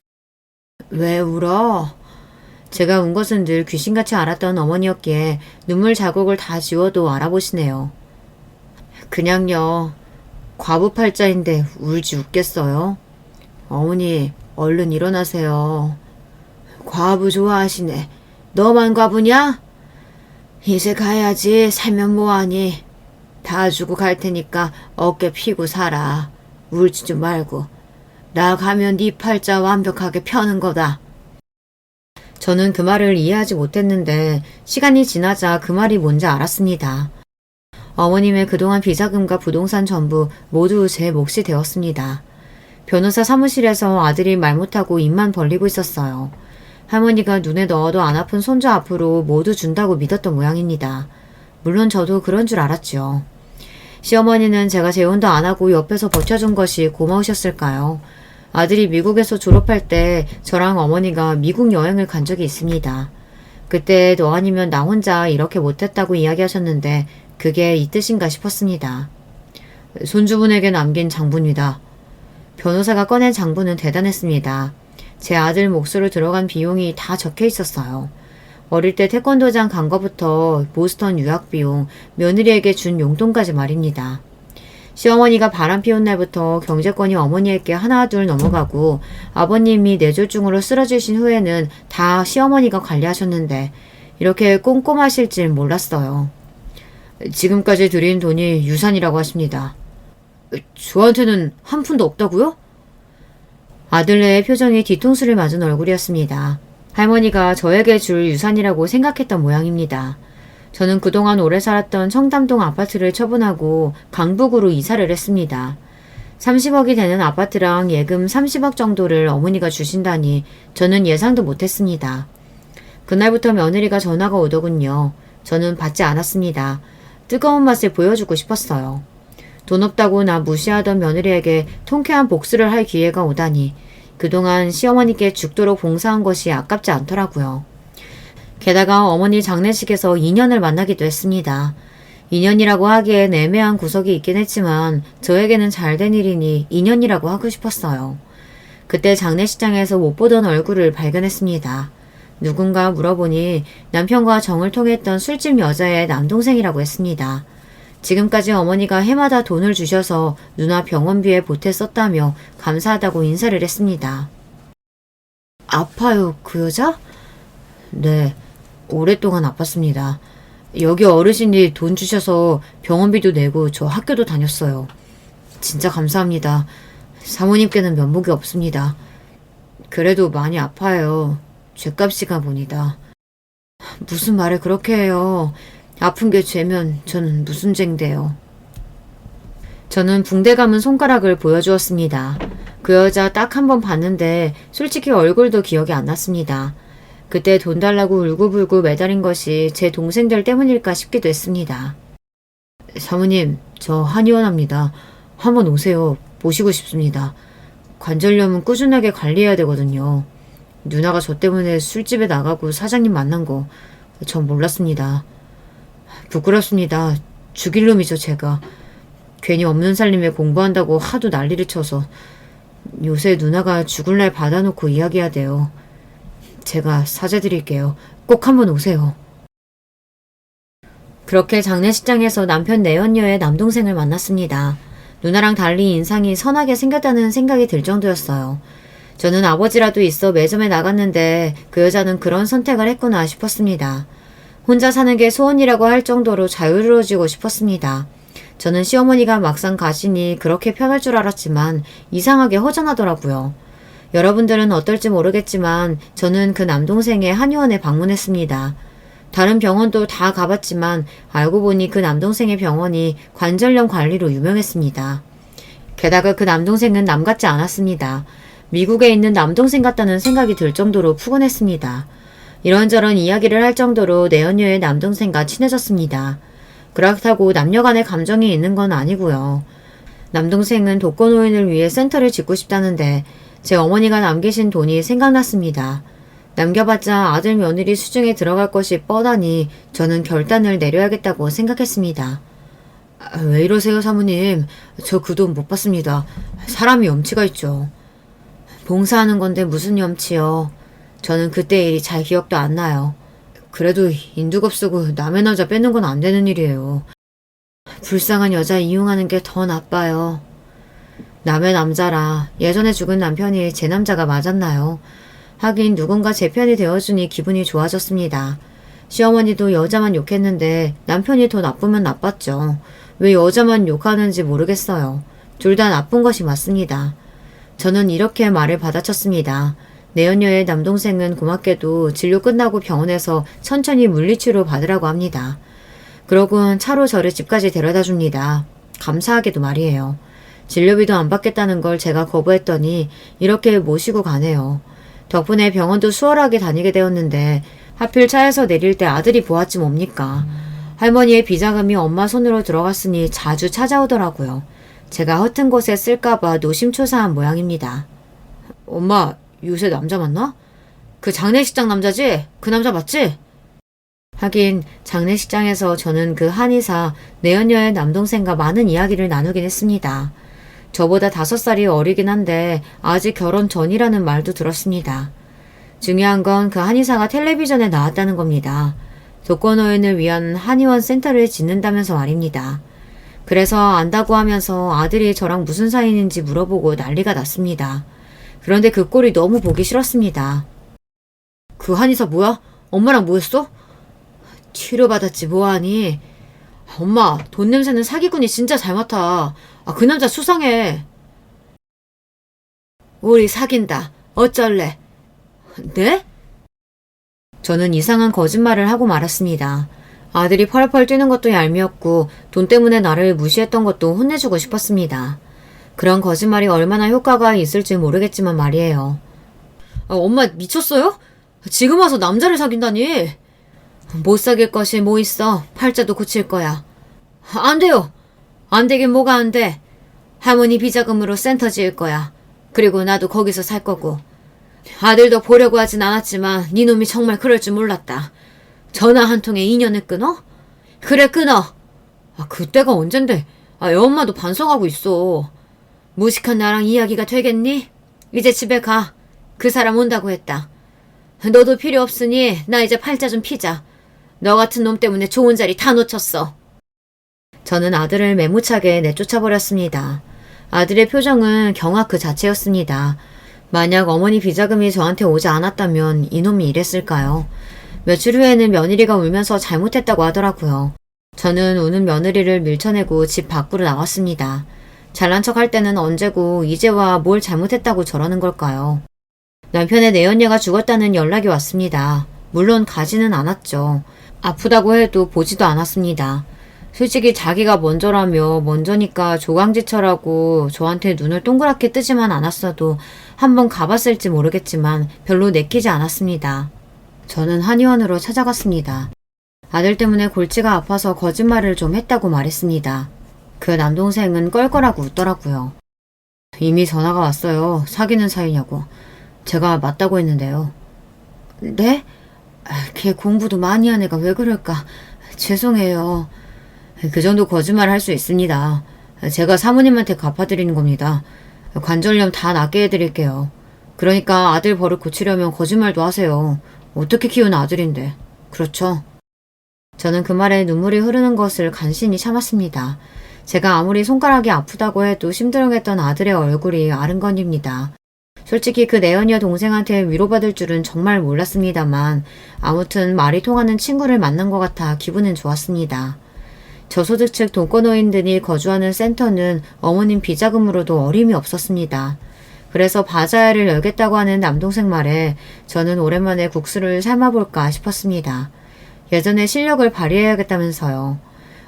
A: 왜 울어? 제가 운 것은 늘 귀신같이 알았던 어머니였기에 눈물 자국을 다 지워도 알아보시네요. 그냥요. 과부팔자인데 울지 웃겠어요? 어머니, 얼른 일어나세요. 과부 좋아하시네. 너만 과부냐? 이제 가야지. 살면 뭐하니. 다 주고 갈 테니까 어깨 피고 살아. 울지 좀 말고. 나 가면 네 팔자 완벽하게 펴는 거다. 저는 그 말을 이해하지 못했는데 시간이 지나자 그 말이 뭔지 알았습니다. 어머님의 그동안 비자금과 부동산 전부 모두 제 몫이 되었습니다. 변호사 사무실에서 아들이 말 못하고 입만 벌리고 있었어요. 할머니가 눈에 넣어도 안 아픈 손주 앞으로 모두 준다고 믿었던 모양입니다. 물론 저도 그런 줄 알았죠. 시어머니는 제가 재혼도 안 하고 옆에서 버텨준 것이 고마우셨을까요? 아들이 미국에서 졸업할 때 저랑 어머니가 미국 여행을 간 적이 있습니다. 그때 너 아니면 나 혼자 이렇게 못했다고 이야기하셨는데 그게 이 뜻인가 싶었습니다. 손주분에게 남긴 장부입니다. 변호사가 꺼낸 장부는 대단했습니다. 제 아들 몫으로 들어간 비용이 다 적혀 있었어요. 어릴 때 태권도장 간 거부터 보스턴 유학 비용, 며느리에게 준 용돈까지 말입니다. 시어머니가 바람 피운 날부터 경제권이 어머니에게 하나둘 넘어가고 아버님이 뇌졸중으로 쓰러지신 후에는 다 시어머니가 관리하셨는데 이렇게 꼼꼼하실 줄 몰랐어요. 지금까지 드린 돈이 유산이라고 하십니다. 저한테는 한 푼도 없다고요? 아들네의 표정이 뒤통수를 맞은 얼굴이었습니다. 할머니가 저에게 줄 유산이라고 생각했던 모양입니다. 저는 그동안 오래 살았던 청담동 아파트를 처분하고 강북으로 이사를 했습니다. 30억이 되는 아파트랑 예금 30억 정도를 어머니가 주신다니 저는 예상도 못했습니다. 그날부터 며느리가 전화가 오더군요. 저는 받지 않았습니다. 뜨거운 맛을 보여주고 싶었어요. 돈 없다고 나 무시하던 며느리에게 통쾌한 복수를 할 기회가 오다니 그동안 시어머니께 죽도록 봉사한 것이 아깝지 않더라고요. 게다가 어머니 장례식에서 인연을 만나기도 했습니다. 인연이라고 하기엔 애매한 구석이 있긴 했지만 저에게는 잘된 일이니 인연이라고 하고 싶었어요. 그때 장례식장에서 못 보던 얼굴을 발견했습니다. 누군가 물어보니 남편과 정을 통했던 술집 여자의 남동생이라고 했습니다. 지금까지 어머니가 해마다 돈을 주셔서 누나 병원비에 보태 썼다며 감사하다고 인사를 했습니다. 아파요, 그 여자? 네, 오랫동안 아팠습니다. 여기 어르신이 돈 주셔서 병원비도 내고 저 학교도 다녔어요. 진짜 감사합니다. 사모님께는 면목이 없습니다. 그래도 많이 아파요. 죗값이가 보니다. 무슨 말을 그렇게 해요. 아픈 게 죄면 저는 무슨 죄인데요. 저는 붕대 감은 손가락을 보여주었습니다. 그 여자 딱 한 번 봤는데 솔직히 얼굴도 기억이 안 났습니다. 그때 돈 달라고 울고불고 매달린 것이 제 동생들 때문일까 싶기도 했습니다. 사모님, 저 한의원합니다. 한번 오세요. 보시고 싶습니다. 관절염은 꾸준하게 관리해야 되거든요. 누나가 저 때문에 술집에 나가고 사장님 만난 거 전 몰랐습니다. 부끄럽습니다. 죽일 놈이죠, 제가. 괜히 없는 살림에 공부한다고 하도 난리를 쳐서 요새 누나가 죽을 날 받아놓고 이야기해야 돼요. 제가 사죄드릴게요. 꼭 한번 오세요. 그렇게 장례식장에서 남편 내연녀의 남동생을 만났습니다. 누나랑 달리 인상이 선하게 생겼다는 생각이 들 정도였어요. 저는 아버지라도 있어 매점에 나갔는데 그 여자는 그런 선택을 했구나 싶었습니다. 혼자 사는 게 소원이라고 할 정도로 자유로워지고 싶었습니다. 저는 시어머니가 막상 가시니 그렇게 편할 줄 알았지만 이상하게 허전하더라고요. 여러분들은 어떨지 모르겠지만 저는 그 남동생의 한의원에 방문했습니다. 다른 병원도 다 가봤지만 알고 보니 그 남동생의 병원이 관절염 관리로 유명했습니다. 게다가 그 남동생은 남 같지 않았습니다. 미국에 있는 남동생 같다는 생각이 들 정도로 푸근했습니다. 이런저런 이야기를 할 정도로 내연녀의 남동생과 친해졌습니다. 그렇다고 남녀간의 감정이 있는 건 아니고요. 남동생은 독거노인을 위해 센터를 짓고 싶다는데 제 어머니가 남기신 돈이 생각났습니다. 남겨봤자 아들 며느리 수중에 들어갈 것이 뻔하니 저는 결단을 내려야겠다고 생각했습니다. 왜 이러세요, 사모님? 저 그 돈 못 받습니다. 사람이 염치가 있죠. 봉사하는 건데 무슨 염치요. 저는 그때 일이 잘 기억도 안 나요. 그래도 인두겁 쓰고 남의 남자 뺏는 건 안 되는 일이에요. 불쌍한 여자 이용하는 게 더 나빠요. 남의 남자라 예전에 죽은 남편이 제 남자가 맞았나요? 하긴 누군가 제 편이 되어주니 기분이 좋아졌습니다. 시어머니도 여자만 욕했는데 남편이 더 나쁘면 나빴죠. 왜 여자만 욕하는지 모르겠어요. 둘 다 나쁜 것이 맞습니다. 저는 이렇게 말을 받아쳤습니다. 내연녀의 남동생은 고맙게도 진료 끝나고 병원에서 천천히 물리치료 받으라고 합니다. 그러곤 차로 저를 집까지 데려다 줍니다. 감사하게도 말이에요. 진료비도 안 받겠다는 걸 제가 거부했더니 이렇게 모시고 가네요. 덕분에 병원도 수월하게 다니게 되었는데 하필 차에서 내릴 때 아들이 보았지 뭡니까. 할머니의 비자금이 엄마 손으로 들어갔으니 자주 찾아오더라고요. 제가 허튼 곳에 쓸까봐 노심초사한 모양입니다. 엄마, 요새 남자 만나? 그 장례식장 남자지? 그 남자 맞지? 하긴 장례식장에서 저는 그 한의사 내연녀의 남동생과 많은 이야기를 나누긴 했습니다. 저보다 5살이 어리긴 한데 아직 결혼 전이라는 말도 들었습니다. 중요한 건 그 한의사가 텔레비전에 나왔다는 겁니다. 독거노인을 위한 한의원 센터를 짓는다면서 말입니다. 그래서 안다고 하면서 아들이 저랑 무슨 사이인지 물어보고 난리가 났습니다. 그런데 그 꼴이 너무 보기 싫었습니다. 그 한의사 뭐야? 엄마랑 뭐 했어? 치료받았지 뭐하니? 엄마, 돈 냄새는 사기꾼이 진짜 잘 맡아. 그 남자 수상해. 우리 사귄다. 어쩔래? 네? 저는 이상한 거짓말을 하고 말았습니다. 아들이 펄펄 뛰는 것도 얄미웠고 돈 때문에 나를 무시했던 것도 혼내주고 싶었습니다. 그런 거짓말이 얼마나 효과가 있을지 모르겠지만 말이에요. 엄마 미쳤어요? 지금 와서 남자를 사귄다니? 못 사귈 것이 뭐 있어. 팔자도 고칠 거야. 안 돼요. 안 되긴 뭐가 안 돼. 할머니 비자금으로 센터 지을 거야. 그리고 나도 거기서 살 거고. 아들도 보려고 하진 않았지만 네 놈이 정말 그럴 줄 몰랐다. 전화 한 통에 인연을 끊어? 그래 끊어. 그때가 언젠데. 애 엄마도 반성하고 있어. 무식한 나랑 이야기가 되겠니? 이제 집에 가. 그 사람 온다고 했다. 너도 필요 없으니 나 이제 팔자 좀 피자. 너 같은 놈 때문에 좋은 자리 다 놓쳤어. 저는 아들을 매무차게 내쫓아버렸습니다. 아들의 표정은 경악 그 자체였습니다. 만약 어머니 비자금이 저한테 오지 않았다면 이놈이 이랬을까요? 며칠 후에는 며느리가 울면서 잘못했다고 하더라고요. 저는 우는 며느리를 밀쳐내고 집 밖으로 나왔습니다. 잘난 척 할 때는 언제고 이제와 뭘 잘못했다고 저러는 걸까요? 남편의 내연녀가 죽었다는 연락이 왔습니다. 물론 가지는 않았죠. 아프다고 해도 보지도 않았습니다. 솔직히 자기가 먼저라며 먼저니까 조강지처라고 저한테 눈을 동그랗게 뜨지만 않았어도 한번 가봤을지 모르겠지만 별로 내키지 않았습니다. 저는 한의원으로 찾아갔습니다. 아들 때문에 골치가 아파서 거짓말을 좀 했다고 말했습니다. 그 남동생은 껄껄하고 웃더라고요. 이미 전화가 왔어요. 사귀는 사이냐고. 제가 맞다고 했는데요. 네? 걔 공부도 많이 한 애가 왜 그럴까? 죄송해요. 그 정도 거짓말 할 수 있습니다. 제가 사모님한테 갚아드리는 겁니다. 관절염 다 낫게 해드릴게요. 그러니까 아들 버릇 고치려면 거짓말도 하세요. 어떻게 키운 아들인데. 그렇죠? 저는 그 말에 눈물이 흐르는 것을 간신히 참았습니다. 제가 아무리 손가락이 아프다고 해도 심드렁했던 아들의 얼굴이 아른거립니다. 솔직히 그 내연녀 동생한테 위로받을 줄은 정말 몰랐습니다만 아무튼 말이 통하는 친구를 만난 것 같아 기분은 좋았습니다. 저소득층 독거노인들이 거주하는 센터는 어머님 비자금으로도 어림이 없었습니다. 그래서 바자회를 열겠다고 하는 남동생 말에 저는 오랜만에 국수를 삶아볼까 싶었습니다. 예전에 실력을 발휘해야겠다면서요.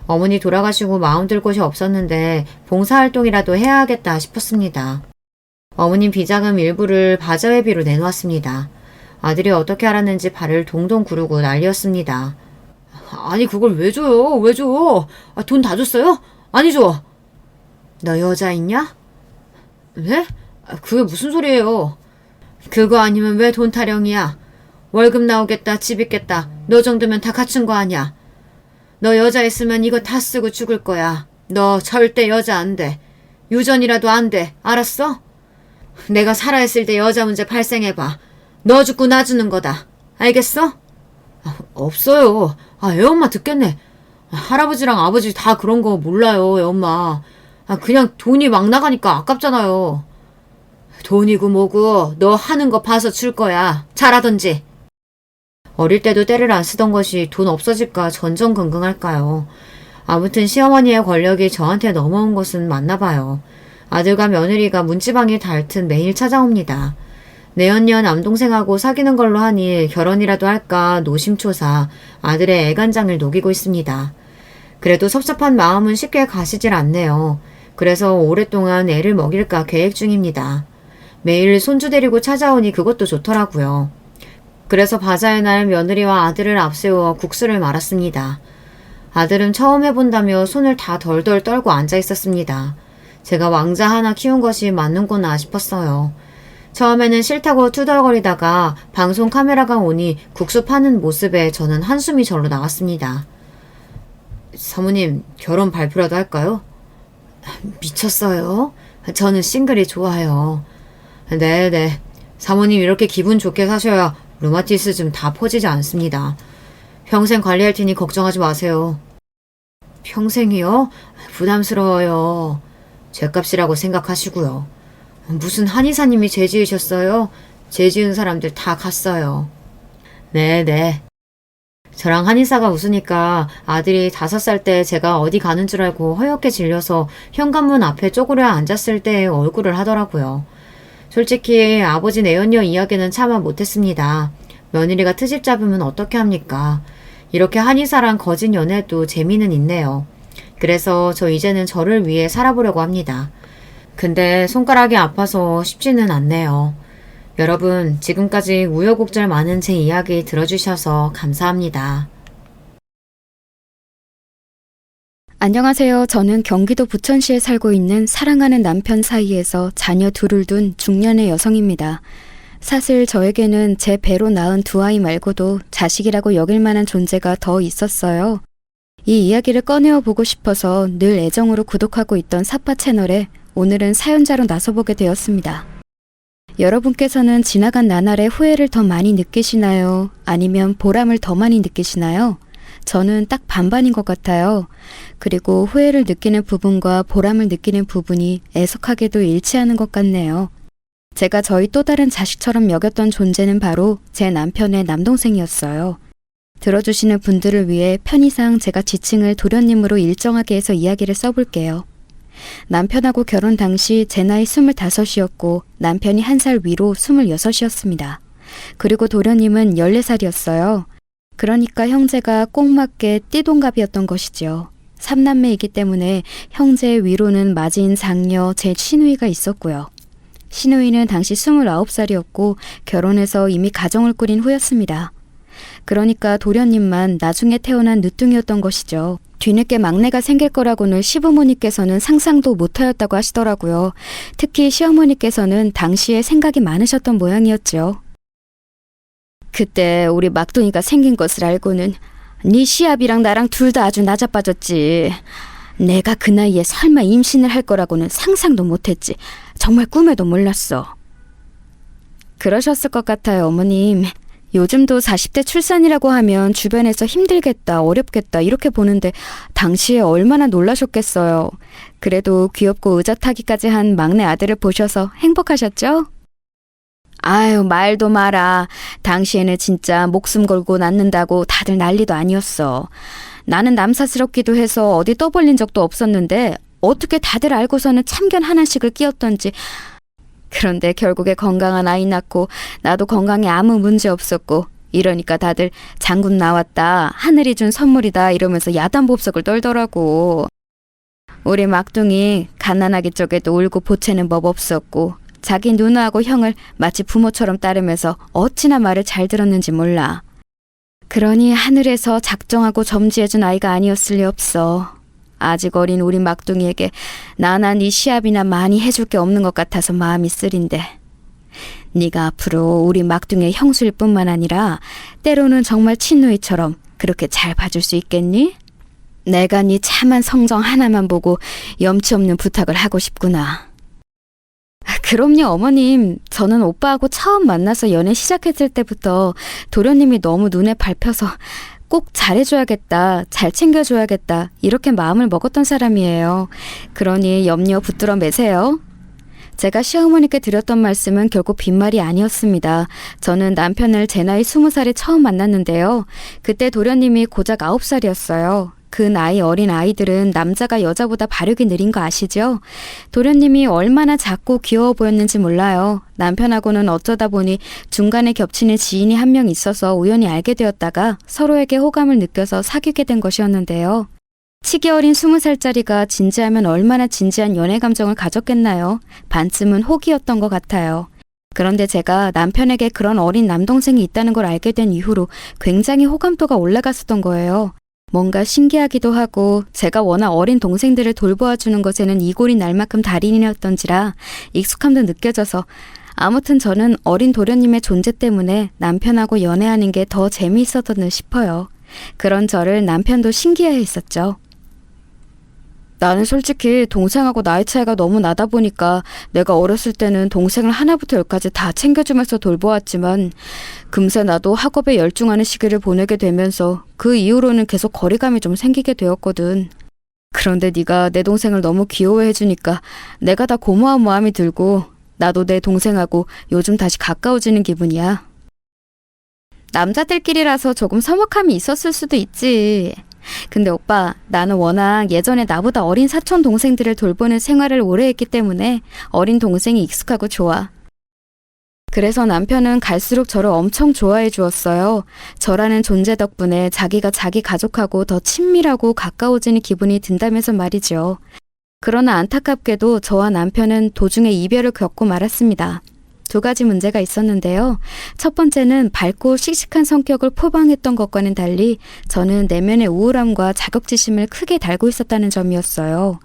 A: 어머니 돌아가시고 마음 들 곳이 없었는데 봉사활동이라도 해야 하겠다 싶었습니다. 어머님 비자금 일부를 바자회비로 내놓았습니다. 아들이 어떻게 알았는지 발을 동동 구르고 난리였습니다. 아니 그걸 왜 줘요? 왜 줘? 돈 다 줬어요? 아니 줘. 너 여자 있냐? 네? 그게 무슨 소리예요? 그거 아니면 왜 돈 타령이야? 월급 나오겠다, 집 있겠다. 너 정도면 다 갖춘 거 아니야? 너 여자 있으면 이거 다 쓰고 죽을 거야. 너 절대 여자 안 돼. 유전이라도 안 돼. 알았어? 내가 살아있을 때 여자 문제 발생해봐. 너 죽고 나 주는 거다. 알겠어? 없어요. 애엄마 듣겠네. 할아버지랑 아버지 다 그런 거 몰라요, 애엄마. 그냥 돈이 막 나가니까 아깝잖아요. 돈이고 뭐고 너 하는 거 봐서 줄 거야. 잘하던지. 어릴 때도 때를 안 쓰던 것이 돈 없어질까 전전긍긍할까요. 아무튼 시어머니의 권력이 저한테 넘어온 것은 맞나 봐요. 아들과 며느리가 문지방이 닳듯 매일 찾아옵니다. 내연녀 남동생하고 사귀는 걸로 하니 결혼이라도 할까 노심초사 아들의 애간장을 녹이고 있습니다. 그래도 섭섭한 마음은 쉽게 가시질 않네요. 그래서 오랫동안 애를 먹일까 계획 중입니다. 매일 손주 데리고 찾아오니 그것도 좋더라고요. 그래서 바자의 날 며느리와 아들을 앞세워 국수를 말았습니다. 아들은 처음 해본다며 손을 다 덜덜 떨고 앉아 있었습니다. 제가 왕자 하나 키운 것이 맞는구나 싶었어요. 처음에는 싫다고 투덜거리다가 방송 카메라가 오니 국수 파는 모습에 저는 한숨이 절로 나왔습니다. 사모님, 결혼 발표라도 할까요? 미쳤어요? 저는 싱글이 좋아요. 네네. 사모님 이렇게 기분 좋게 사셔야 루마티스즘 다 퍼지지 않습니다. 평생 관리할 테니 걱정하지 마세요. 평생이요? 부담스러워요. 죗값이라고 생각하시고요. 무슨 한의사님이 죄 지으셨어요? 죄 지은 사람들 다 갔어요. 네네. 저랑 한의사가 웃으니까 아들이 5살 때 제가 어디 가는 줄 알고 허옇게 질려서 현관문 앞에 쪼그려 앉았을 때 얼굴을 하더라고요. 솔직히 아버지 내연녀 이야기는 참아 못했습니다. 며느리가 트집 잡으면 어떻게 합니까? 이렇게 한의사랑 거짓 연애도 재미는 있네요. 그래서 저 이제는 저를 위해 살아보려고 합니다. 근데 손가락이 아파서 쉽지는 않네요. 여러분, 지금까지 우여곡절 많은 제 이야기 들어주셔서 감사합니다.
B: 안녕하세요. 저는 경기도 부천시에 살고 있는 사랑하는 남편 사이에서 자녀 둘을 둔 중년의 여성입니다. 사실 저에게는 제 배로 낳은 두 아이 말고도 자식이라고 여길 만한 존재가 더 있었어요. 이 이야기를 꺼내어 보고 싶어서 늘 애정으로 구독하고 있던 사파 채널에 오늘은 사연자로 나서보게 되었습니다. 여러분께서는 지나간 나날의 후회를 더 많이 느끼시나요? 아니면 보람을 더 많이 느끼시나요? 저는 딱 반반인 것 같아요. 그리고 후회를 느끼는 부분과 보람을 느끼는 부분이 애석하게도 일치하는 것 같네요. 제가 저희 또 다른 자식처럼 여겼던 존재는 바로 제 남편의 남동생이었어요. 들어주시는 분들을 위해 편의상 제가 지칭을 도련님으로 일정하게 해서 이야기를 써볼게요. 남편하고 결혼 당시 제 나이 25이었고 남편이 1살 위로 26이었습니다. 그리고 도련님은 14살이었어요. 그러니까 형제가 꼭 맞게 띠동갑이었던 것이죠. 3남매이기 때문에 형제 위로는 맞이인 장녀 제 시누이가 있었고요. 시누이는 당시 29살이었고 결혼해서 이미 가정을 꾸린 후였습니다. 그러니까 도련님만 나중에 태어난 늦둥이였던 것이죠. 뒤늦게 막내가 생길 거라고는 시부모님께서는 상상도 못하였다고 하시더라고요. 특히 시어머니께서는 당시에 생각이 많으셨던 모양이었죠. 그때 우리 막둥이가 생긴 것을 알고는 네 시아비랑 나랑 둘 다 아주 낮아빠졌지. 내가 그 나이에 설마 임신을 할 거라고는 상상도 못했지. 정말 꿈에도 몰랐어. 그러셨을 것 같아요, 어머님. 요즘도 40대 출산이라고 하면 주변에서 힘들겠다, 어렵겠다 이렇게 보는데 당시에 얼마나 놀라셨겠어요. 그래도 귀엽고 의젓하기까지 한 막내 아들을 보셔서 행복하셨죠? 아유, 말도 마라. 당시에는 진짜 목숨 걸고 낳는다고 다들 난리도 아니었어. 나는 남사스럽기도 해서 어디 떠벌린 적도 없었는데 어떻게 다들 알고서는 참견 하나씩을 끼었던지. 그런데 결국에 건강한 아이 낳고 나도 건강에 아무 문제 없었고 이러니까 다들 장군 나왔다, 하늘이 준 선물이다 이러면서 야단법석을 떨더라고. 우리 막둥이 가난하기 쪽에도 울고 보채는 법 없었고 자기 누나하고 형을 마치 부모처럼 따르면서 어찌나 말을 잘 들었는지 몰라. 그러니 하늘에서 작정하고 점지해준 아이가 아니었을 리 없어. 아직 어린 우리 막둥이에게 나나 네 시합이나 많이 해줄 게 없는 것 같아서 마음이 쓰린데. 네가 앞으로 우리 막둥이의 형수일 뿐만 아니라 때로는 정말 친누이처럼 그렇게 잘 봐줄 수 있겠니? 내가 네 참한 성정 하나만 보고 염치 없는 부탁을 하고 싶구나. 그럼요, 어머님. 저는 오빠하고 처음 만나서 연애 시작했을 때부터 도련님이 너무 눈에 밟혀서 꼭 잘해줘야겠다, 잘 챙겨줘야겠다, 이렇게 마음을 먹었던 사람이에요. 그러니 염려 붙들어 매세요. 제가 시어머니께 드렸던 말씀은 결국 빈말이 아니었습니다. 저는 남편을 제 나이 20살에 처음 만났는데요. 그때 도련님이 고작 9살이었어요. 그 나이 어린 아이들은 남자가 여자보다 발육이 느린 거 아시죠? 도련님이 얼마나 작고 귀여워 보였는지 몰라요. 남편하고는 어쩌다 보니 중간에 겹치는 지인이 한 명 있어서 우연히 알게 되었다가 서로에게 호감을 느껴서 사귀게 된 것이었는데요. 치기 어린 20살짜리가 진지하면 얼마나 진지한 연애 감정을 가졌겠나요? 반쯤은 호기였던 것 같아요. 그런데 제가 남편에게 그런 어린 남동생이 있다는 걸 알게 된 이후로 굉장히 호감도가 올라갔었던 거예요. 뭔가 신기하기도 하고 제가 워낙 어린 동생들을 돌보아주는 것에는 이골이 날 만큼 달인이었던지라 익숙함도 느껴져서 아무튼 저는 어린 도련님의 존재 때문에 남편하고 연애하는 게 더 재미있었던 듯 싶어요. 그런 저를 남편도 신기해 했었죠. 나는 솔직히 동생하고 나이 차이가 너무 나다 보니까 내가 어렸을 때는 동생을 하나부터 열까지 다 챙겨주면서 돌보았지만 금세 나도 학업에 열중하는 시기를 보내게 되면서 그 이후로는 계속 거리감이 좀 생기게 되었거든. 그런데 네가 내 동생을 너무 귀여워해주니까 내가 다 고마운 마음이 들고 나도 내 동생하고 요즘 다시 가까워지는 기분이야. 남자들끼리라서 조금 서먹함이 있었을 수도 있지. 근데 오빠, 나는 워낙 예전에 나보다 어린 사촌 동생들을 돌보는 생활을 오래 했기 때문에 어린 동생이 익숙하고 좋아. 그래서 남편은 갈수록 저를 엄청 좋아해 주었어요. 저라는 존재 덕분에 자기가 자기 가족하고 더 친밀하고 가까워지는 기분이 든다면서 말이죠. 그러나 안타깝게도 저와 남편은 도중에 이별을 겪고 말았습니다. 2가지 문제가 있었는데요. 첫 번째는 밝고 씩씩한 성격을 포방했던 것과는 달리 저는 내면의 우울함과 자격지심을 크게 달고 있었다는 점이었어요.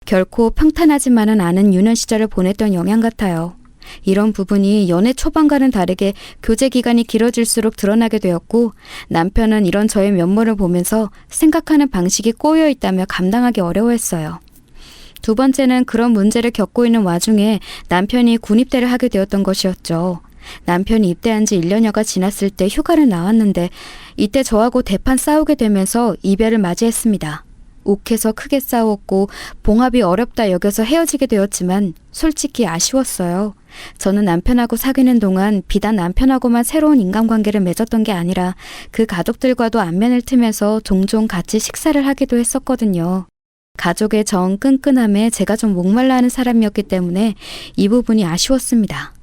B: 결코 평탄하지만은 않은 유년 시절을 보냈던 영향 같아요. 이런 부분이 연애 초반과는 다르게 교제 기간이 길어질수록 드러나게 되었고 남편은 이런 저의 면모를 보면서 생각하는 방식이 꼬여 있다며 감당하기 어려워했어요. 2번째는 그런 문제를 겪고 있는 와중에 남편이 군입대를 하게 되었던 것이었죠. 남편이 입대한 지 1년여가 지났을 때 휴가를 나왔는데 이때 저하고 대판 싸우게 되면서 이별을 맞이했습니다. 욱해서 크게 싸웠고 봉합이 어렵다 여겨서 헤어지게 되었지만 솔직히 아쉬웠어요. 저는 남편하고 사귀는 동안 비단 남편하고만 새로운 인간관계를 맺었던 게 아니라 그 가족들과도 안면을 트면서 종종 같이 식사를 하기도 했었거든요. 가족의 정 끈끈함에 제가 좀 목말라 하는 사람이었기 때문에 이 부분이 아쉬웠습니다.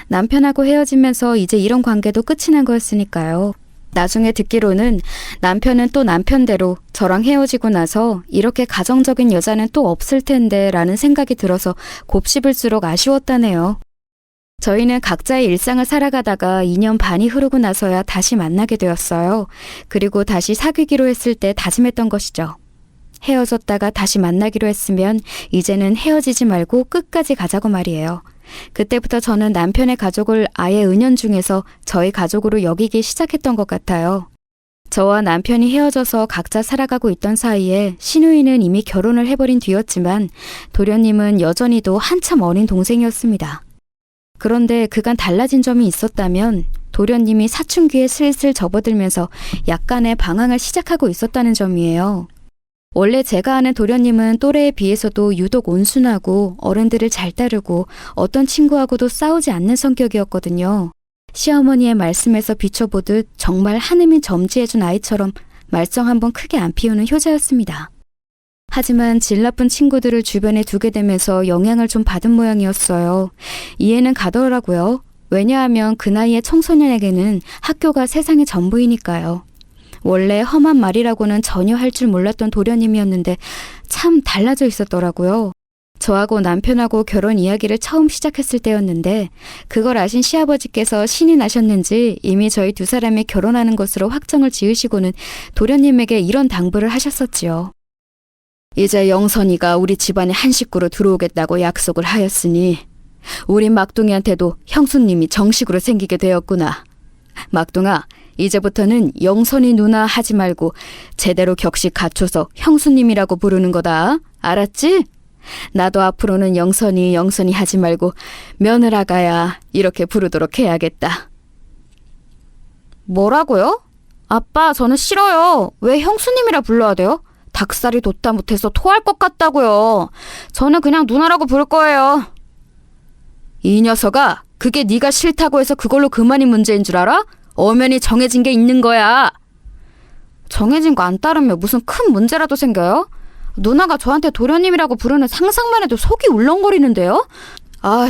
B: 남편하고 헤어지면서 이제 이런 관계도 끝이 난 거였으니까요. 나중에 듣기로는 남편은 또 남편대로 저랑 헤어지고 나서 이렇게 가정적인 여자는 또 없을 텐데 라는 생각이 들어서 곱씹을수록 아쉬웠다네요. 저희는 각자의 일상을 살아가다가 2년 반이 흐르고 나서야 다시 만나게 되었어요. 그리고 다시 사귀기로 했을 때 다짐했던 것이죠. 헤어졌다가 다시 만나기로 했으면 이제는 헤어지지 말고 끝까지 가자고 말이에요. 그때부터 저는 남편의 가족을 아예 은연중에서 저희 가족으로 여기기 시작했던 것 같아요. 저와 남편이 헤어져서 각자 살아가고 있던 사이에 시누이는 이미 결혼을 해버린 뒤였지만 도련님은 여전히도 한참 어린 동생이었습니다. 그런데 그간 달라진 점이 있었다면 도련님이 사춘기에 슬슬 접어들면서 약간의 방황을 시작하고 있었다는 점이에요. 원래 제가 아는 도련님은 또래에 비해서도 유독 온순하고 어른들을 잘 따르고 어떤 친구하고도 싸우지 않는 성격이었거든요. 시어머니의 말씀에서 비춰보듯 정말 하느님 점지해준 아이처럼 말썽 한번 크게 안 피우는 효자였습니다. 하지만 질 나쁜 친구들을 주변에 두게 되면서 영향을 좀 받은 모양이었어요. 이해는 가더라고요. 왜냐하면 그 나이의 청소년에게는 학교가 세상의 전부이니까요. 원래 험한 말이라고는 전혀 할 줄 몰랐던 도련님이었는데 참 달라져 있었더라고요. 저하고 남편하고 결혼 이야기를 처음 시작했을 때였는데 그걸 아신 시아버지께서 신이 나셨는지 이미 저희 2사람이 결혼하는 것으로 확정을 지으시고는 도련님에게 이런 당부를 하셨었지요. 이제 영선이가 우리 집안에 한 식구로 들어오겠다고 약속을 하였으니 우리 막둥이한테도 형수님이 정식으로 생기게 되었구나. 막둥아, 이제부터는 영선이 누나 하지 말고 제대로 격식 갖춰서 형수님이라고 부르는 거다. 알았지? 나도 앞으로는 영선이 하지 말고 며느라가야 이렇게 부르도록 해야겠다. 뭐라고요? 아빠, 저는 싫어요. 왜 형수님이라 불러야 돼요? 닭살이 돋다 못해서 토할 것 같다고요. 저는 그냥 누나라고 부를 거예요. 이 녀석아, 그게 네가 싫다고 해서 그걸로 그만이 문제인 줄 알아? 엄연히 정해진 게 있는 거야. 정해진 거 안 따르면 무슨 큰 문제라도 생겨요? 누나가 저한테 도련님이라고 부르는 상상만 해도 속이 울렁거리는데요?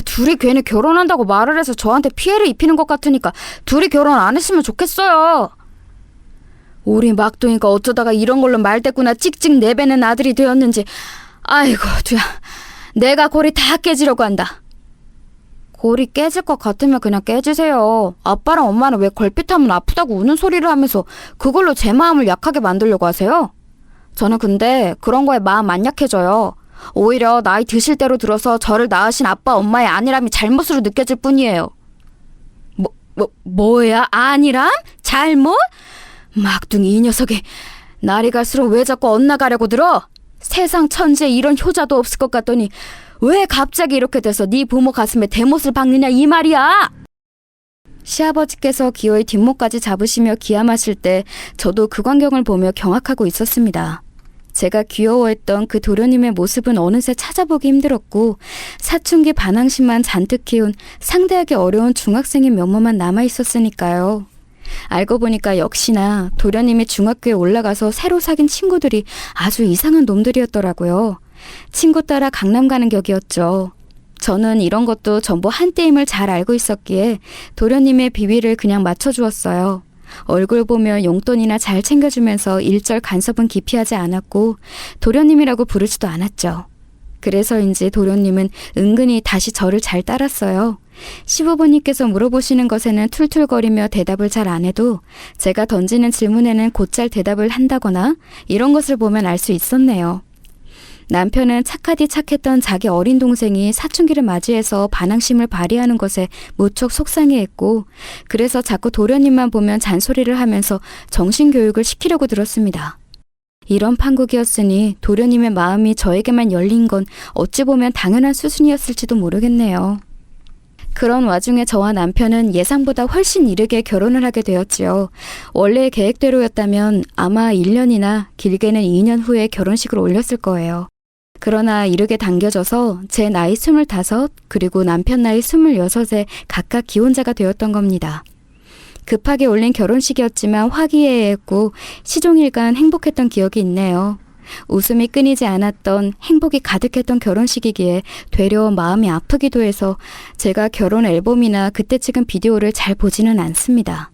B: 둘이 괜히 결혼한다고 말을 해서 저한테 피해를 입히는 것 같으니까 둘이 결혼 안 했으면 좋겠어요. 우리 막둥이가 어쩌다가 이런 걸로 말대꾸나 찍찍 내뱉는 아들이 되었는지. 아이고 두야, 내가 골이 다 깨지려고 한다. 골이 깨질 것 같으면 그냥 깨지세요. 아빠랑 엄마는 왜 걸핏하면 아프다고 우는 소리를 하면서 그걸로 제 마음을 약하게 만들려고 하세요? 저는 근데 그런 거에 마음 안 약해져요. 오히려 나이 드실 대로 들어서 저를 낳으신 아빠 엄마의 안일함이 잘못으로 느껴질 뿐이에요. 뭐야? 안일함? 잘못? 막둥이 이 녀석이 날이 갈수록 왜 자꾸 엇나가려고 들어? 세상 천지에 이런 효자도 없을 것 같더니 왜 갑자기 이렇게 돼서 네 부모 가슴에 대못을 박느냐 이 말이야. 시아버지께서 기어이 뒷목까지 잡으시며 기함하실 때 저도 그 광경을 보며 경악하고 있었습니다. 제가 귀여워했던 그 도련님의 모습은 어느새 찾아보기 힘들었고 사춘기 반항심만 잔뜩 키운 상대하기 어려운 중학생의 면모만 남아있었으니까요. 알고 보니까 역시나 도련님이 중학교에 올라가서 새로 사귄 친구들이 아주 이상한 놈들이었더라고요. 친구 따라 강남 가는 격이었죠. 저는 이런 것도 전부 한때임을 잘 알고 있었기에 도련님의 비위를 그냥 맞춰주었어요. 얼굴 보며 용돈이나 잘 챙겨주면서 일절 간섭은 기피하지 않았고 도련님이라고 부르지도 않았죠. 그래서인지 도련님은 은근히 다시 저를 잘 따랐어요. 시부모님께서 물어보시는 것에는 툴툴거리며 대답을 잘 안 해도 제가 던지는 질문에는 곧잘 대답을 한다거나 이런 것을 보면 알 수 있었네요. 남편은 착하디 착했던 자기 어린 동생이 사춘기를 맞이해서 반항심을 발휘하는 것에 무척 속상해했고 그래서 자꾸 도련님만 보면 잔소리를 하면서 정신교육을 시키려고 들었습니다. 이런 판국이었으니 도련님의 마음이 저에게만 열린 건 어찌 보면 당연한 수순이었을지도 모르겠네요. 그런 와중에 저와 남편은 예상보다 훨씬 이르게 결혼을 하게 되었지요. 원래의 계획대로였다면 아마 1년이나 길게는 2년 후에 결혼식을 올렸을 거예요. 그러나 이르게 당겨져서 제 나이 25 그리고 남편 나이 26에 각각 기혼자가 되었던 겁니다. 급하게 올린 결혼식이었지만 화기애애했고 시종일관 행복했던 기억이 있네요. 웃음이 끊이지 않았던 행복이 가득했던 결혼식이기에 되려 마음이 아프기도 해서 제가 결혼 앨범이나 그때 찍은 비디오를 잘 보지는 않습니다.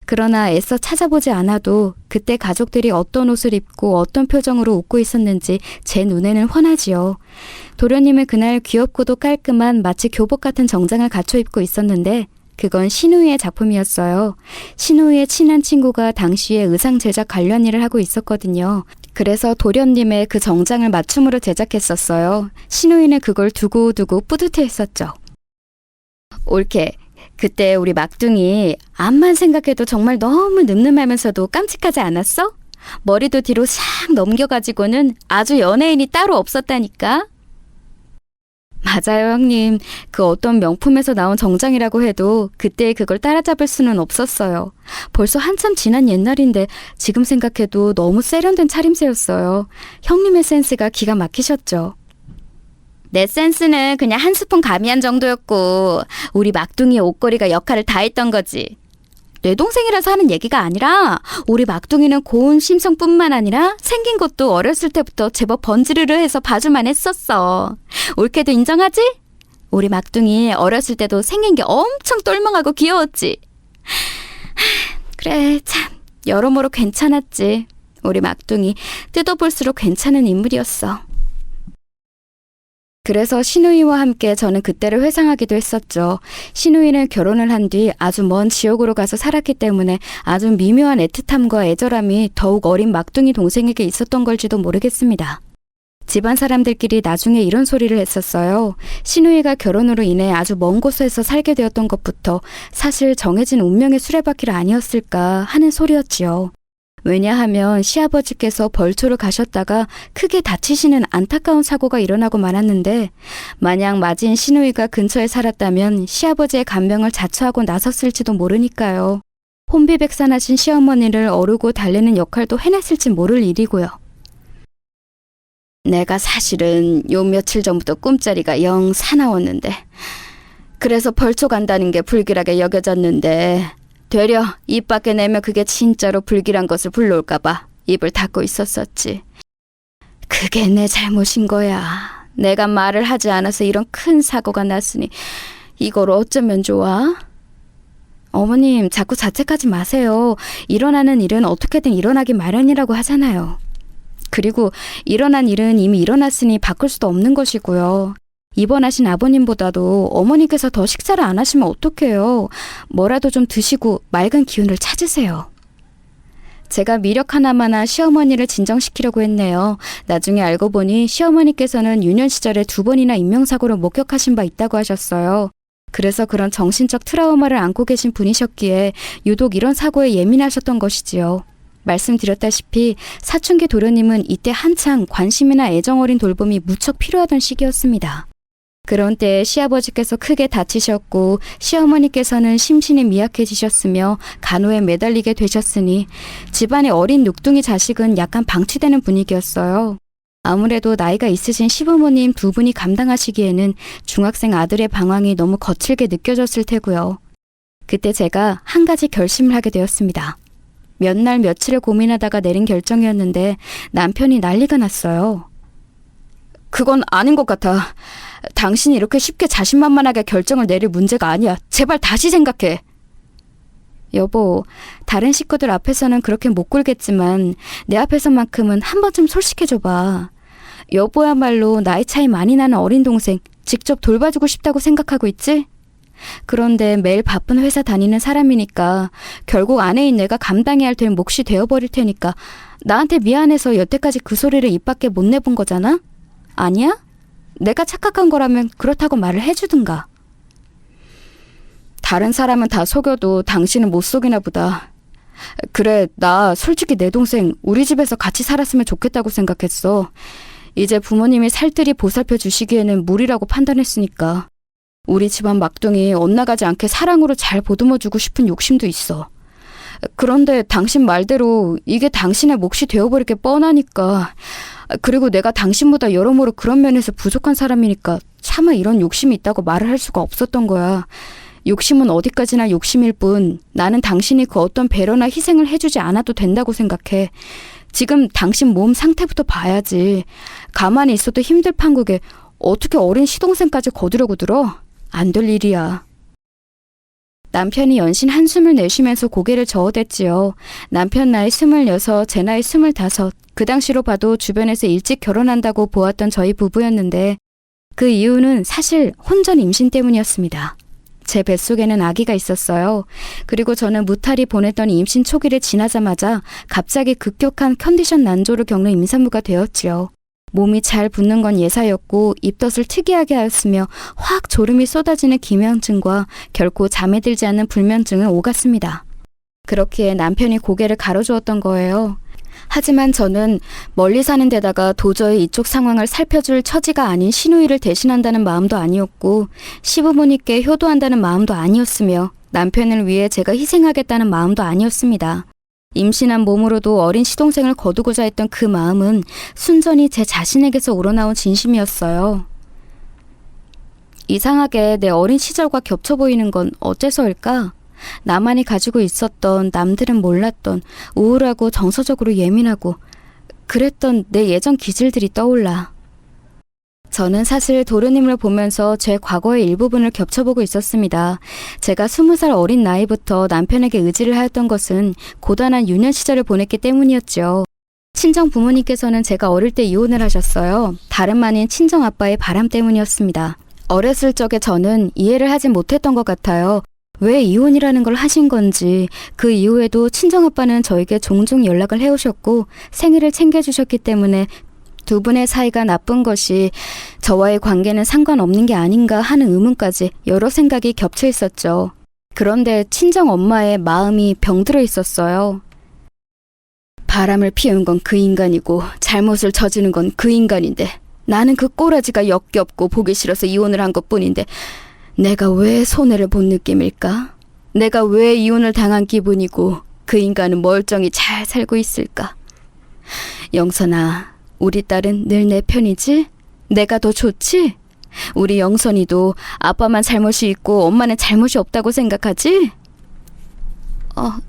B: 그러나 애써 찾아보지 않아도 그때 가족들이 어떤 옷을 입고 어떤 표정으로 웃고 있었는지 제 눈에는 훤하지요. 도련님은 그날 귀엽고도 깔끔한 마치 교복 같은 정장을 갖춰 입고 있었는데 그건 신우이의 작품이었어요. 신우이의 친한 친구가 당시에 의상 제작 관련 일을 하고 있었거든요. 그래서 도련님의 그 정장을 맞춤으로 제작했었어요. 신우이는 그걸 두고두고 뿌듯해했었죠. 옳게. 그때 우리 막둥이 앞만 생각해도 정말 너무 늠름하면서도 깜찍하지 않았어? 머리도 뒤로 싹 넘겨가지고는 아주 연예인이 따로 없었다니까. 맞아요, 형님. 그 어떤 명품에서 나온 정장이라고 해도 그때 그걸 따라잡을 수는 없었어요. 벌써 한참 지난 옛날인데 지금 생각해도 너무 세련된 차림새였어요. 형님의 센스가 기가 막히셨죠. 내 센스는 그냥 한 스푼 가미한 정도였고 우리 막둥이의 옷걸이가 역할을 다 했던 거지. 내 동생이라서 하는 얘기가 아니라 우리 막둥이는 고운 심성뿐만 아니라 생긴 것도 어렸을 때부터 제법 번지르르 해서 봐줄만 했었어. 옳게도 인정하지? 우리 막둥이 어렸을 때도 생긴 게 엄청 똘망하고 귀여웠지. 그래 참 여러모로 괜찮았지. 우리 막둥이 뜯어볼수록 괜찮은 인물이었어. 그래서 신우이와 함께 저는 그때를 회상하기도 했었죠. 신우이는 결혼을 한 뒤 아주 먼 지역으로 가서 살았기 때문에 아주 미묘한 애틋함과 애절함이 더욱 어린 막둥이 동생에게 있었던 걸지도 모르겠습니다. 집안 사람들끼리 나중에 이런 소리를 했었어요. 신우이가 결혼으로 인해 아주 먼 곳에서 살게 되었던 것부터 사실 정해진 운명의 수레바퀴를 아니었을까 하는 소리였지요. 왜냐하면 시아버지께서 벌초를 가셨다가 크게 다치시는 안타까운 사고가 일어나고 말았는데, 만약 맞이인 신우이가 근처에 살았다면 시아버지의 간병을 자처하고 나섰을지도 모르니까요. 혼비백산하신 시어머니를 어르고 달래는 역할도 해냈을지 모를 일이고요. 내가 사실은 요 며칠 전부터 꿈자리가 영 사나웠는데, 그래서 벌초 간다는 게 불길하게 여겨졌는데, 되려 입 밖에 내면 그게 진짜로 불길한 것을 불러올까봐 입을 닫고 있었었지. 그게 내 잘못인 거야. 내가 말을 하지 않아서 이런 큰 사고가 났으니 이걸 어쩌면 좋아? 어머님, 자꾸 자책하지 마세요. 일어나는 일은 어떻게든 일어나기 마련이라고 하잖아요. 그리고 일어난 일은 이미 일어났으니 바꿀 수도 없는 것이고요. 입원하신 아버님보다도 어머니께서 더 식사를 안 하시면 어떡해요. 뭐라도 좀 드시고 맑은 기운을 찾으세요. 제가 미력 하나마나 시어머니를 진정시키려고 했네요. 나중에 알고 보니 시어머니께서는 유년 시절에 2번이나 인명사고를 목격하신 바 있다고 하셨어요. 그래서 그런 정신적 트라우마를 안고 계신 분이셨기에 유독 이런 사고에 예민하셨던 것이지요. 말씀드렸다시피 사춘기 도련님은 이때 한창 관심이나 애정 어린 돌봄이 무척 필요하던 시기였습니다. 그런 때에 시아버지께서 크게 다치셨고 시어머니께서는 심신이 미약해지셨으며 간호에 매달리게 되셨으니 집안의 어린 눅둥이 자식은 약간 방치되는 분위기였어요. 아무래도 나이가 있으신 시부모님 2분이 감당하시기에는 중학생 아들의 방황이 너무 거칠게 느껴졌을 테고요. 그때 제가 한 가지 결심을 하게 되었습니다. 몇 날 며칠을 고민하다가 내린 결정이었는데 남편이 난리가 났어요. 그건 아닌 것 같아. 당신이 이렇게 쉽게 자신만만하게 결정을 내릴 문제가 아니야. 제발 다시 생각해. 여보, 다른 식구들 앞에서는 그렇게 못 굴겠지만 내 앞에서만큼은 한 번쯤 솔직해줘봐. 여보야말로 나이 차이 많이 나는 어린 동생 직접 돌봐주고 싶다고 생각하고 있지? 그런데 매일 바쁜 회사 다니는 사람이니까 결국 아내인 내가 감당해야 될 몫이 되어버릴 테니까 나한테 미안해서 여태까지 그 소리를 입 밖에 못 내본 거잖아? 아니야? 내가 착각한 거라면 그렇다고 말을 해주든가. 다른 사람은 다 속여도 당신은 못 속이나 보다. 그래, 나 솔직히 내 동생 우리 집에서 같이 살았으면 좋겠다고 생각했어. 이제 부모님이 살뜰히 보살펴 주시기에는 무리라고 판단했으니까. 우리 집안 막둥이 엇나가지 않게 사랑으로 잘 보듬어주고 싶은 욕심도 있어. 그런데 당신 말대로 이게 당신의 몫이 되어버릴 게 뻔하니까. 그리고 내가 당신보다 여러모로 그런 면에서 부족한 사람이니까 차마 이런 욕심이 있다고 말을 할 수가 없었던 거야. 욕심은 어디까지나 욕심일 뿐 나는 당신이 그 어떤 배려나 희생을 해주지 않아도 된다고 생각해. 지금 당신 몸 상태부터 봐야지. 가만히 있어도 힘들 판국에 어떻게 어린 시동생까지 거두려고 들어? 안 될 일이야. 남편이 연신 한숨을 내쉬면서 고개를 저어댔지요. 남편 나이 26, 제 나이 25. 그 당시로 봐도 주변에서 일찍 결혼한다고 보았던 저희 부부였는데 그 이유는 사실 혼전 임신 때문이었습니다. 제 뱃속에는 아기가 있었어요. 그리고 저는 무탈이 보냈던 임신 초기를 지나자마자 갑자기 급격한 컨디션 난조를 겪는 임산부가 되었지요. 몸이 잘 붓는 건 예사였고 입덧을 특이하게 하였으며 확 졸음이 쏟아지는 기면증과 결코 잠에 들지 않는 불면증을 오갔습니다. 그렇기에 남편이 고개를 가로주었던 거예요. 하지만 저는 멀리 사는 데다가 도저히 이쪽 상황을 살펴줄 처지가 아닌 시누이를 대신한다는 마음도 아니었고 시부모님께 효도한다는 마음도 아니었으며 남편을 위해 제가 희생하겠다는 마음도 아니었습니다. 임신한 몸으로도 어린 시동생을 거두고자 했던 그 마음은 순전히 제 자신에게서 우러나온 진심이었어요. 이상하게 내 어린 시절과 겹쳐 보이는 건 어째서일까? 나만이 가지고 있었던, 남들은 몰랐던, 우울하고 정서적으로 예민하고 그랬던 내 예전 기질들이 떠올라. 저는 사실 도련님을 보면서 제 과거의 일부분을 겹쳐보고 있었습니다. 제가 20살 어린 나이부터 남편에게 의지를 하였던 것은 고단한 유년 시절을 보냈기 때문이었죠. 친정 부모님께서는 제가 어릴 때 이혼을 하셨어요. 다름 아닌 친정 아빠의 바람 때문이었습니다. 어렸을 적에 저는 이해를 하지 못했던 것 같아요. 왜 이혼이라는 걸 하신 건지. 그 이후에도 친정아빠는 저에게 종종 연락을 해오셨고 생일을 챙겨주셨기 때문에 두 분의 사이가 나쁜 것이 저와의 관계는 상관없는 게 아닌가 하는 의문까지 여러 생각이 겹쳐 있었죠. 그런데 친정 엄마의 마음이 병들어 있었어요. 바람을 피운 건 그 인간이고 잘못을 저지른 건 그 인간인데 나는 그 꼬라지가 역겹고 보기 싫어서 이혼을 한 것뿐인데 내가 왜 손해를 본 느낌일까? 내가 왜 이혼을 당한 기분이고 그 인간은 멀쩡히 잘 살고 있을까? 영선아, 우리 딸은 늘 내 편이지? 내가 더 좋지? 우리 영선이도 아빠만 잘못이 있고 엄마는 잘못이 없다고 생각하지?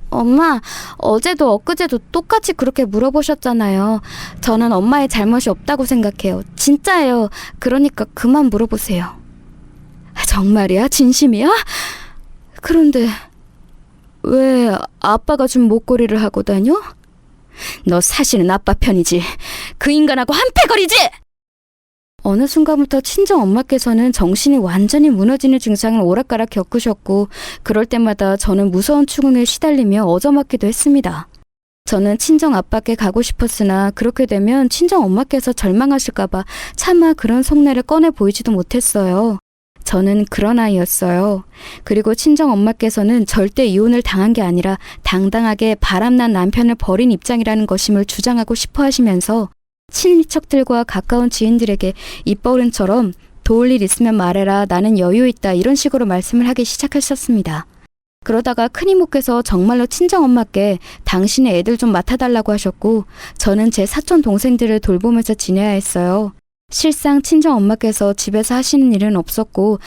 B: 엄마, 어제도 엊그제도 똑같이 그렇게 물어보셨잖아요. 저는 엄마의 잘못이 없다고 생각해요. 진짜예요. 그러니까 그만 물어보세요. 정말이야? 진심이야? 그런데 왜 아빠가 준 목걸이를 하고 다녀? 너 사실은 아빠 편이지. 그 인간하고 한패거리지? 어느 순간부터 친정 엄마께서는 정신이 완전히 무너지는 증상을 오락가락 겪으셨고 그럴 때마다 저는 무서운 추궁에 시달리며 얻어맞기도 했습니다. 저는 친정 아빠께 가고 싶었으나 그렇게 되면 친정 엄마께서 절망하실까봐 차마 그런 속내를 꺼내 보이지도 못했어요. 저는 그런 아이였어요. 그리고 친정 엄마께서는 절대 이혼을 당한 게 아니라 당당하게 바람난 남편을 버린 입장이라는 것임을 주장하고 싶어 하시면서 친인척들과 가까운 지인들에게 입버릇처럼 도울 일 있으면 말해라, 나는 여유 있다, 이런 식으로 말씀을 하기 시작하셨습니다. 그러다가 큰이모께서 정말로 친정엄마께 당신의 애들 좀 맡아달라고 하셨고 저는 제 사촌 동생들을 돌보면서 지내야 했어요. 실상 친정엄마께서 집에서 하시는 일은 없었고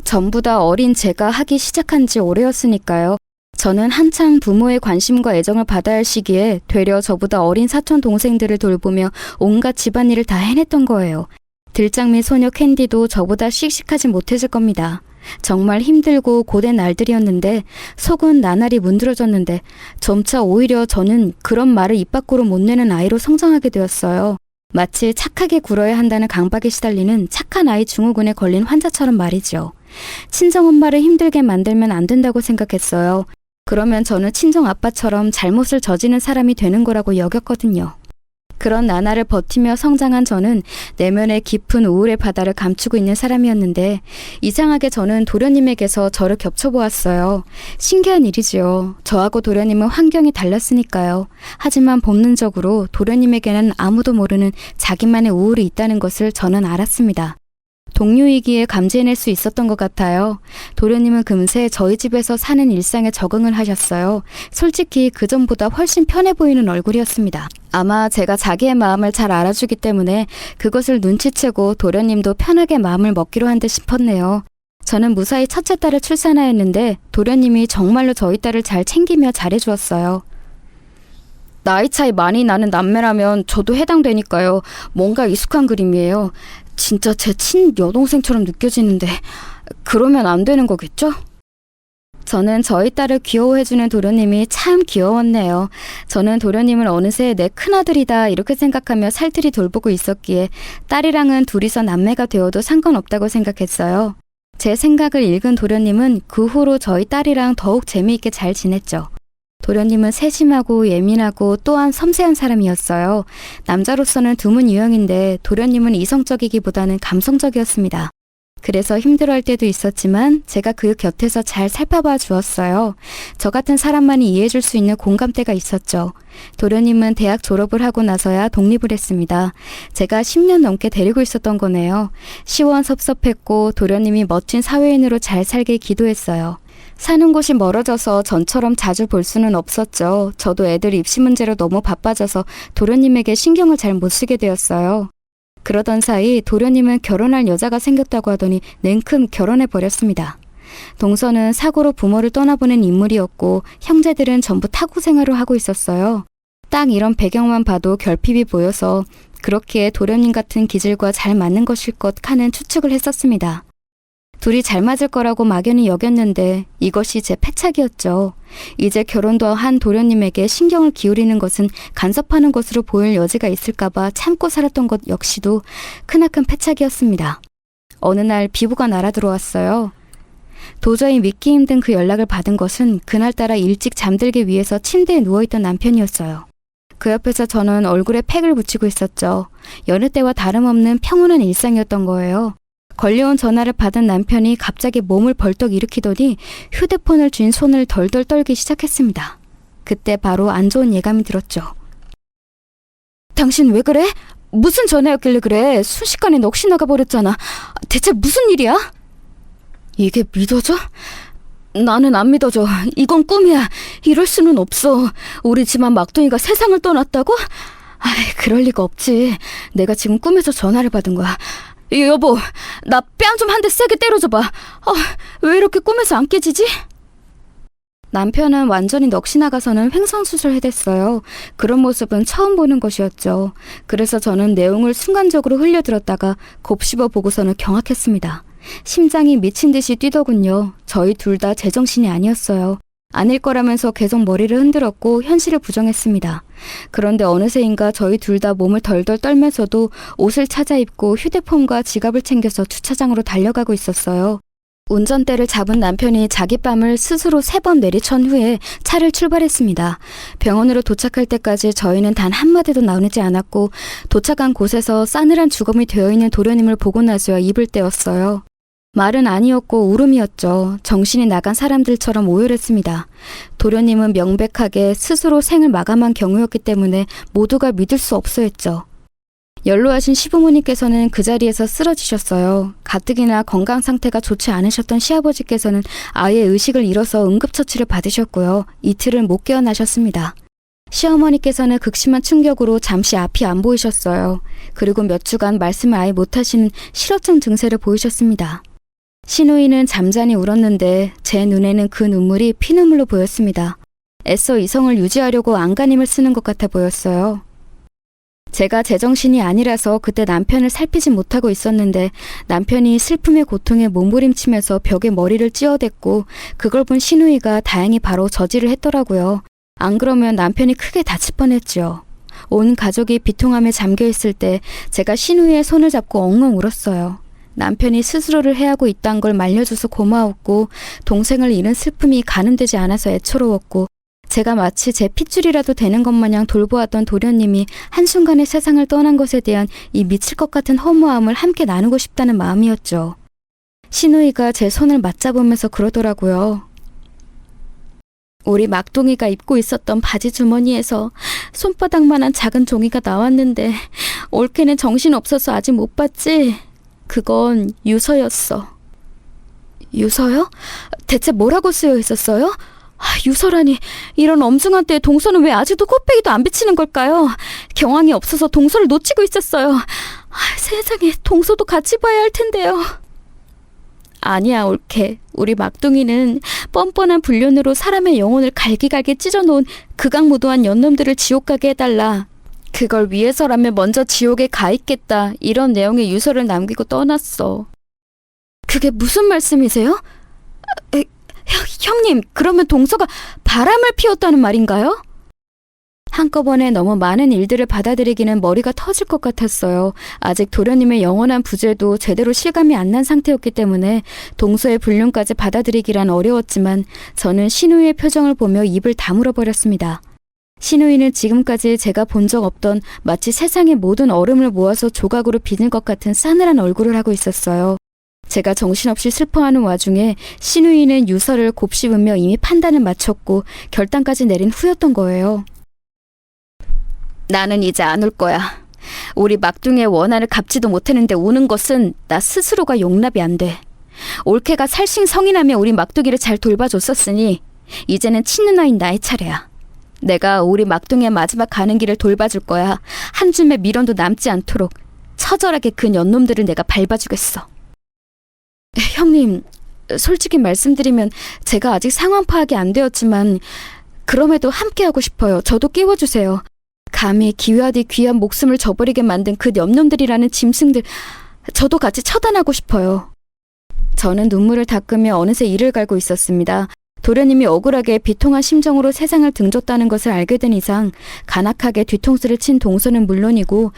B: 전부 다 어린 제가 하기 시작한 지 오래였으니까요. 저는 한창 부모의 관심과 애정을 받아야 할 시기에 되려 저보다 어린 사촌 동생들을 돌보며 온갖 집안일을 다 해냈던 거예요. 들장미 소녀 캔디도 저보다 씩씩하지 못했을 겁니다. 정말 힘들고 고된 날들이었는데 속은 나날이 문드러졌는데 점차 오히려 저는 그런 말을 입 밖으로 못 내는 아이로 성장하게 되었어요. 마치 착하게 굴어야 한다는 강박에 시달리는 착한 아이 증후군에 걸린 환자처럼 말이죠. 친정엄마를 힘들게 만들면 안 된다고 생각했어요. 그러면 저는 친정아빠처럼 잘못을 저지른 사람이 되는 거라고 여겼거든요. 그런 나날을 버티며 성장한 저는 내면의 깊은 우울의 바다를 감추고 있는 사람이었는데 이상하게 저는 도련님에게서 저를 겹쳐보았어요. 신기한 일이지요. 저하고 도련님은 환경이 달랐으니까요. 하지만 본능적으로 도련님에게는 아무도 모르는 자기만의 우울이 있다는 것을 저는 알았습니다. 동료이기에 감지해낼 수 있었던 것 같아요. 도련님은 금세 저희 집에서 사는 일상에 적응을 하셨어요. 솔직히 그전보다 훨씬 편해 보이는 얼굴이었습니다. 아마 제가 자기의 마음을 잘 알아주기 때문에 그것을 눈치채고 도련님도 편하게 마음을 먹기로 한 듯 싶었네요. 저는 무사히 첫째 딸을 출산하였는데 도련님이 정말로 저희 딸을 잘 챙기며 잘해주었어요. 나이 차이 많이 나는 남매라면 저도 해당되니까요. 뭔가 익숙한 그림이에요. 진짜 제 친여동생처럼 느껴지는데 그러면 안 되는 거겠죠? 저는 저희 딸을 귀여워해주는 도련님이 참 귀여웠네요. 저는 도련님을 어느새 내 큰아들이다 이렇게 생각하며 살뜰히 돌보고 있었기에 딸이랑은 둘이서 남매가 되어도 상관없다고 생각했어요. 제 생각을 읽은 도련님은 그 후로 저희 딸이랑 더욱 재미있게 잘 지냈죠. 도련님은 세심하고 예민하고 또한 섬세한 사람이었어요. 남자로서는 드문 유형인데 도련님은 이성적이기보다는 감성적이었습니다. 그래서 힘들어할 때도 있었지만 제가 그 곁에서 잘 살펴봐 주었어요. 저 같은 사람만이 이해해줄 수 있는 공감대가 있었죠. 도련님은 대학 졸업을 하고 나서야 독립을 했습니다. 제가 10년 넘게 데리고 있었던 거네요. 시원섭섭했고 도련님이 멋진 사회인으로 잘 살길 기도했어요. 사는 곳이 멀어져서 전처럼 자주 볼 수는 없었죠. 저도 애들 입시 문제로 너무 바빠져서 도련님에게 신경을 잘 못 쓰게 되었어요. 그러던 사이 도련님은 결혼할 여자가 생겼다고 하더니 냉큼 결혼해버렸습니다. 동서는 사고로 부모를 떠나보낸 인물이었고 형제들은 전부 타국 생활을 하고 있었어요. 딱 이런 배경만 봐도 결핍이 보여서 그렇기에 도련님 같은 기질과 잘 맞는 것일 것 하는 추측을 했었습니다. 둘이 잘 맞을 거라고 막연히 여겼는데 이것이 제 패착이었죠. 이제 결혼도 한 도련님에게 신경을 기울이는 것은 간섭하는 것으로 보일 여지가 있을까봐 참고 살았던 것 역시도 크나큰 패착이었습니다. 어느 날 비보가 날아들어왔어요. 도저히 믿기 힘든 그 연락을 받은 것은 그날따라 일찍 잠들기 위해서 침대에 누워있던 남편이었어요. 그 옆에서 저는 얼굴에 팩을 붙이고 있었죠. 여느 때와 다름없는 평온한 일상이었던 거예요. 걸려온 전화를 받은 남편이 갑자기 몸을 벌떡 일으키더니 휴대폰을 쥔 손을 덜덜 떨기 시작했습니다. 그때 바로 안 좋은 예감이 들었죠. 당신 왜 그래? 무슨 전화였길래 그래? 순식간에 넋이 나가버렸잖아. 대체 무슨 일이야? 이게 믿어져? 나는 안 믿어져. 이건 꿈이야. 이럴 수는 없어. 우리 집안 막둥이가 세상을 떠났다고? 그럴 리가 없지. 내가 지금 꿈에서 전화를 받은 거야. 여보, 나 뺨 좀 한 대 세게 때려줘봐. 왜 이렇게 꿈에서 안 깨지지? 남편은 완전히 넋이 나가서는 횡성수술해댔어요. 그런 모습은 처음 보는 것이었죠. 그래서 저는 내용을 순간적으로 흘려들었다가 곱씹어 보고서는 경악했습니다. 심장이 미친 듯이 뛰더군요. 저희 둘 다 제정신이 아니었어요. 아닐 거라면서 계속 머리를 흔들었고 현실을 부정했습니다. 그런데 어느새인가 저희 둘 다 몸을 덜덜 떨면서도 옷을 찾아 입고 휴대폰과 지갑을 챙겨서 주차장으로 달려가고 있었어요. 운전대를 잡은 남편이 자기 뺨을 스스로 3번 내리천 후에 차를 출발했습니다. 병원으로 도착할 때까지 저희는 단 한마디도 나누지 않았고 도착한 곳에서 싸늘한 주검이 되어있는 도련님을 보고 나서야 입을 떼었어요. 말은 아니었고 울음이었죠. 정신이 나간 사람들처럼 오열했습니다. 도련님은 명백하게 스스로 생을 마감한 경우였기 때문에 모두가 믿을 수 없어 했죠. 연로하신 시부모님께서는 그 자리에서 쓰러지셨어요. 가뜩이나 건강 상태가 좋지 않으셨던 시아버지께서는 아예 의식을 잃어서 응급처치를 받으셨고요. 이틀을 못 깨어나셨습니다. 시어머니께서는 극심한 충격으로 잠시 앞이 안 보이셨어요. 그리고 몇 주간 말씀을 아예 못하시는 실어증 증세를 보이셨습니다. 시누이는 잠잠히 울었는데 제 눈에는 그 눈물이 피눈물로 보였습니다. 애써 이성을 유지하려고 안간힘을 쓰는 것 같아 보였어요. 제가 제정신이 아니라서 그때 남편을 살피지 못하고 있었는데 남편이 슬픔의 고통에 몸부림치면서 벽에 머리를 찧어댔고 그걸 본 시누이가 다행히 바로 저지를 했더라고요. 안 그러면 남편이 크게 다칠 뻔했죠. 온 가족이 비통함에 잠겨있을 때 제가 시누이의 손을 잡고 엉엉 울었어요. 남편이 스스로를 해하고 있다는 걸 말려줘서 고마웠고 동생을 잃은 슬픔이 가늠되지 않아서 애처로웠고 제가 마치 제 핏줄이라도 되는 것 마냥 돌보았던 도련님이 한순간에 세상을 떠난 것에 대한 이 미칠 것 같은 허무함을 함께 나누고 싶다는 마음이었죠. 시누이가 제 손을 맞잡으면서 그러더라고요. 우리 막둥이가 입고 있었던 바지 주머니에서 손바닥만한 작은 종이가 나왔는데 올케는 정신없어서 아직 못 봤지? 그건 유서였어. 유서요? 대체 뭐라고 쓰여 있었어요? 유서라니, 이런 엄중한 때에 동서는 왜 아직도 코빼기도 안 비치는 걸까요? 경황이 없어서 동서를 놓치고 있었어요. 세상에, 동서도 같이 봐야 할 텐데요. 아니야, 올케. 우리 막둥이는 뻔뻔한 불륜으로 사람의 영혼을 갈기갈기 찢어놓은 극악무도한 연놈들을 지옥 가게 해달라. 그걸 위해서라면 먼저 지옥에 가 있겠다. 이런 내용의 유서를 남기고 떠났어. 그게 무슨 말씀이세요? 형님, 그러면 동서가 바람을 피웠다는 말인가요? 한꺼번에 너무 많은 일들을 받아들이기는 머리가 터질 것 같았어요. 아직 도련님의 영원한 부재도 제대로 실감이 안 난 상태였기 때문에 동서의 불륜까지 받아들이기란 어려웠지만 저는 시누이의 표정을 보며 입을 다물어 버렸습니다. 시누이는 지금까지 제가 본 적 없던 마치 세상의 모든 얼음을 모아서 조각으로 빚은 것 같은 싸늘한 얼굴을 하고 있었어요. 제가 정신없이 슬퍼하는 와중에 시누이는 유서를 곱씹으며 이미 판단을 마쳤고 결단까지 내린 후였던 거예요. 나는 이제 안 울 거야. 우리 막둥이의 원한을 갚지도 못했는데 우는 것은 나 스스로가 용납이 안 돼. 올케가 살싱성인하며 우리 막둥이를 잘 돌봐줬었으니 이제는 친누나인 나의 차례야. 내가 우리 막둥이의 마지막 가는 길을 돌봐줄 거야. 한 줌의 미련도 남지 않도록 처절하게 그 연놈들을 내가 밟아주겠어. 형님, 솔직히 말씀드리면 제가 아직 상황 파악이 안 되었지만 그럼에도 함께하고 싶어요. 저도 끼워주세요. 감히 기회하디 귀한 목숨을 저버리게 만든 그 염놈들이라는 짐승들, 저도 같이 처단하고 싶어요. 저는 눈물을 닦으며 어느새 이를 갈고 있었습니다. 도련님이 억울하게 비통한 심정으로 세상을 등졌다는 것을 알게 된 이상 간악하게 뒤통수를 친 동서는 물론이고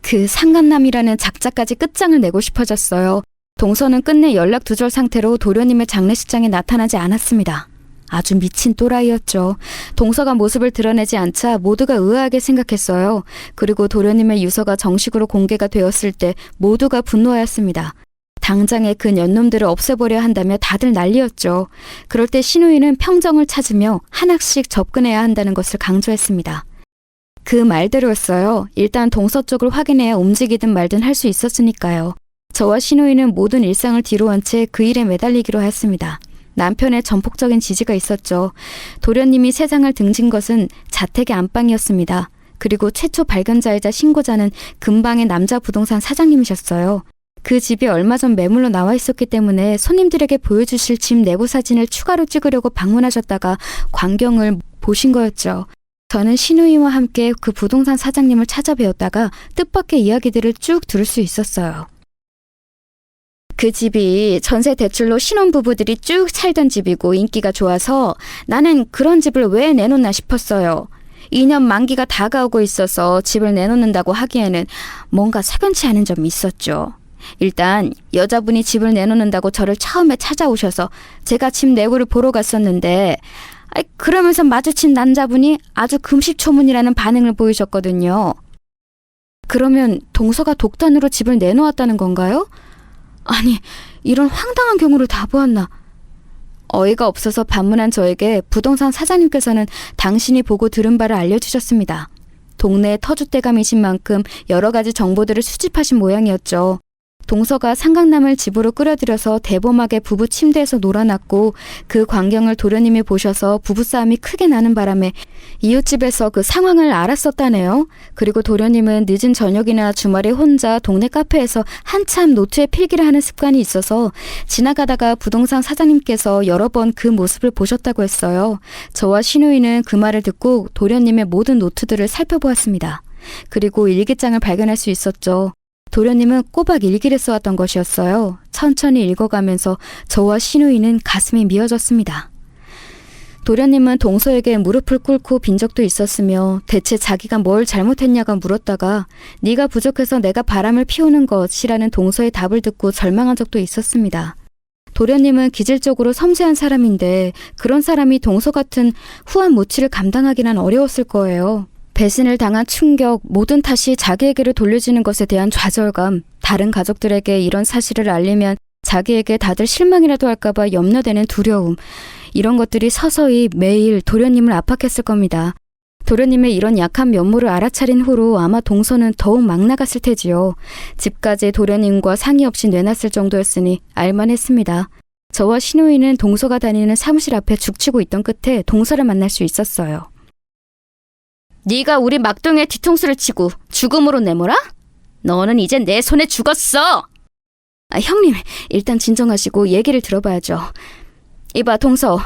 B: 그 상간남이라는 작자까지 끝장을 내고 싶어졌어요. 동서는 끝내 연락 두절 상태로 도련님의 장례식장에 나타나지 않았습니다. 아주 미친 또라이였죠. 동서가 모습을 드러내지 않자 모두가 의아하게 생각했어요. 그리고 도련님의 유서가 정식으로 공개가 되었을 때 모두가 분노하였습니다. 당장에 그 년놈들을 없애버려야 한다며 다들 난리였죠. 그럴 때 신우이는 평정을 찾으며 하나씩 접근해야 한다는 것을 강조했습니다. 그 말대로였어요. 일단 동서쪽을 확인해야 움직이든 말든 할 수 있었으니까요. 저와 신우이는 모든 일상을 뒤로한 채 그 일에 매달리기로 했습니다. 남편의 전폭적인 지지가 있었죠. 도련님이 세상을 등진 것은 자택의 안방이었습니다. 그리고 최초 발견자이자 신고자는 근방의 남자 부동산 사장님이셨어요. 그 집이 얼마 전 매물로 나와 있었기 때문에 손님들에게 보여주실 집 내부 사진을 추가로 찍으려고 방문하셨다가 광경을 보신 거였죠. 저는 신우이와 함께 그 부동산 사장님을 찾아뵈었다가 뜻밖의 이야기들을 쭉 들을 수 있었어요. 그 집이 전세 대출로 신혼부부들이 쭉 살던 집이고 인기가 좋아서 나는 그런 집을 왜 내놓나 싶었어요. 2년 만기가 다가오고 있어서 집을 내놓는다고 하기에는 뭔가 석연치 않은 점이 있었죠. 일단 여자분이 집을 내놓는다고 저를 처음에 찾아오셔서 제가 집 내부를 보러 갔었는데 그러면서 마주친 남자분이 아주 금시초문이라는 반응을 보이셨거든요. 그러면 동서가 독단으로 집을 내놓았다는 건가요? 아니, 이런 황당한 경우를 다 보았나. 어이가 없어서 반문한 저에게 부동산 사장님께서는 당신이 보고 들은 바를 알려주셨습니다. 동네에 터줏대감이신 만큼 여러 가지 정보들을 수집하신 모양이었죠. 동서가 상강남을 집으로 끌어들여서 대범하게 부부 침대에서 놀아놨고 그 광경을 도련님이 보셔서 부부싸움이 크게 나는 바람에 이웃집에서 그 상황을 알았었다네요. 그리고 도련님은 늦은 저녁이나 주말에 혼자 동네 카페에서 한참 노트에 필기를 하는 습관이 있어서 지나가다가 부동산 사장님께서 여러 번 그 모습을 보셨다고 했어요. 저와 신우이는 그 말을 듣고 도련님의 모든 노트들을 살펴보았습니다. 그리고 일기장을 발견할 수 있었죠. 도련님은 꼬박 일기를 써왔던 것이었어요. 천천히 읽어가면서 저와 신우이는 가슴이 미어졌습니다. 도련님은 동서에게 무릎을 꿇고 빈 적도 있었으며 대체 자기가 뭘 잘못했냐가 물었다가 네가 부족해서 내가 바람을 피우는 것이라는 동서의 답을 듣고 절망한 적도 있었습니다. 도련님은 기질적으로 섬세한 사람인데 그런 사람이 동서 같은 후한 모치를 감당하기는 어려웠을 거예요. 배신을 당한 충격, 모든 탓이 자기에게로 돌려지는 것에 대한 좌절감, 다른 가족들에게 이런 사실을 알리면 자기에게 다들 실망이라도 할까봐 염려되는 두려움, 이런 것들이 서서히 매일 도련님을 압박했을 겁니다. 도련님의 이런 약한 면모를 알아차린 후로 아마 동서는 더욱 막 나갔을 테지요. 집까지 도련님과 상의 없이 내놨을 정도였으니 알만했습니다. 저와 신우이는 동서가 다니는 사무실 앞에 죽치고 있던 끝에 동서를 만날 수 있었어요. 네가 우리 막둥이의 뒤통수를 치고 죽음으로 내몰아? 너는 이제 내 손에 죽었어! 형님, 일단 진정하시고 얘기를 들어봐야죠. 이봐, 동서.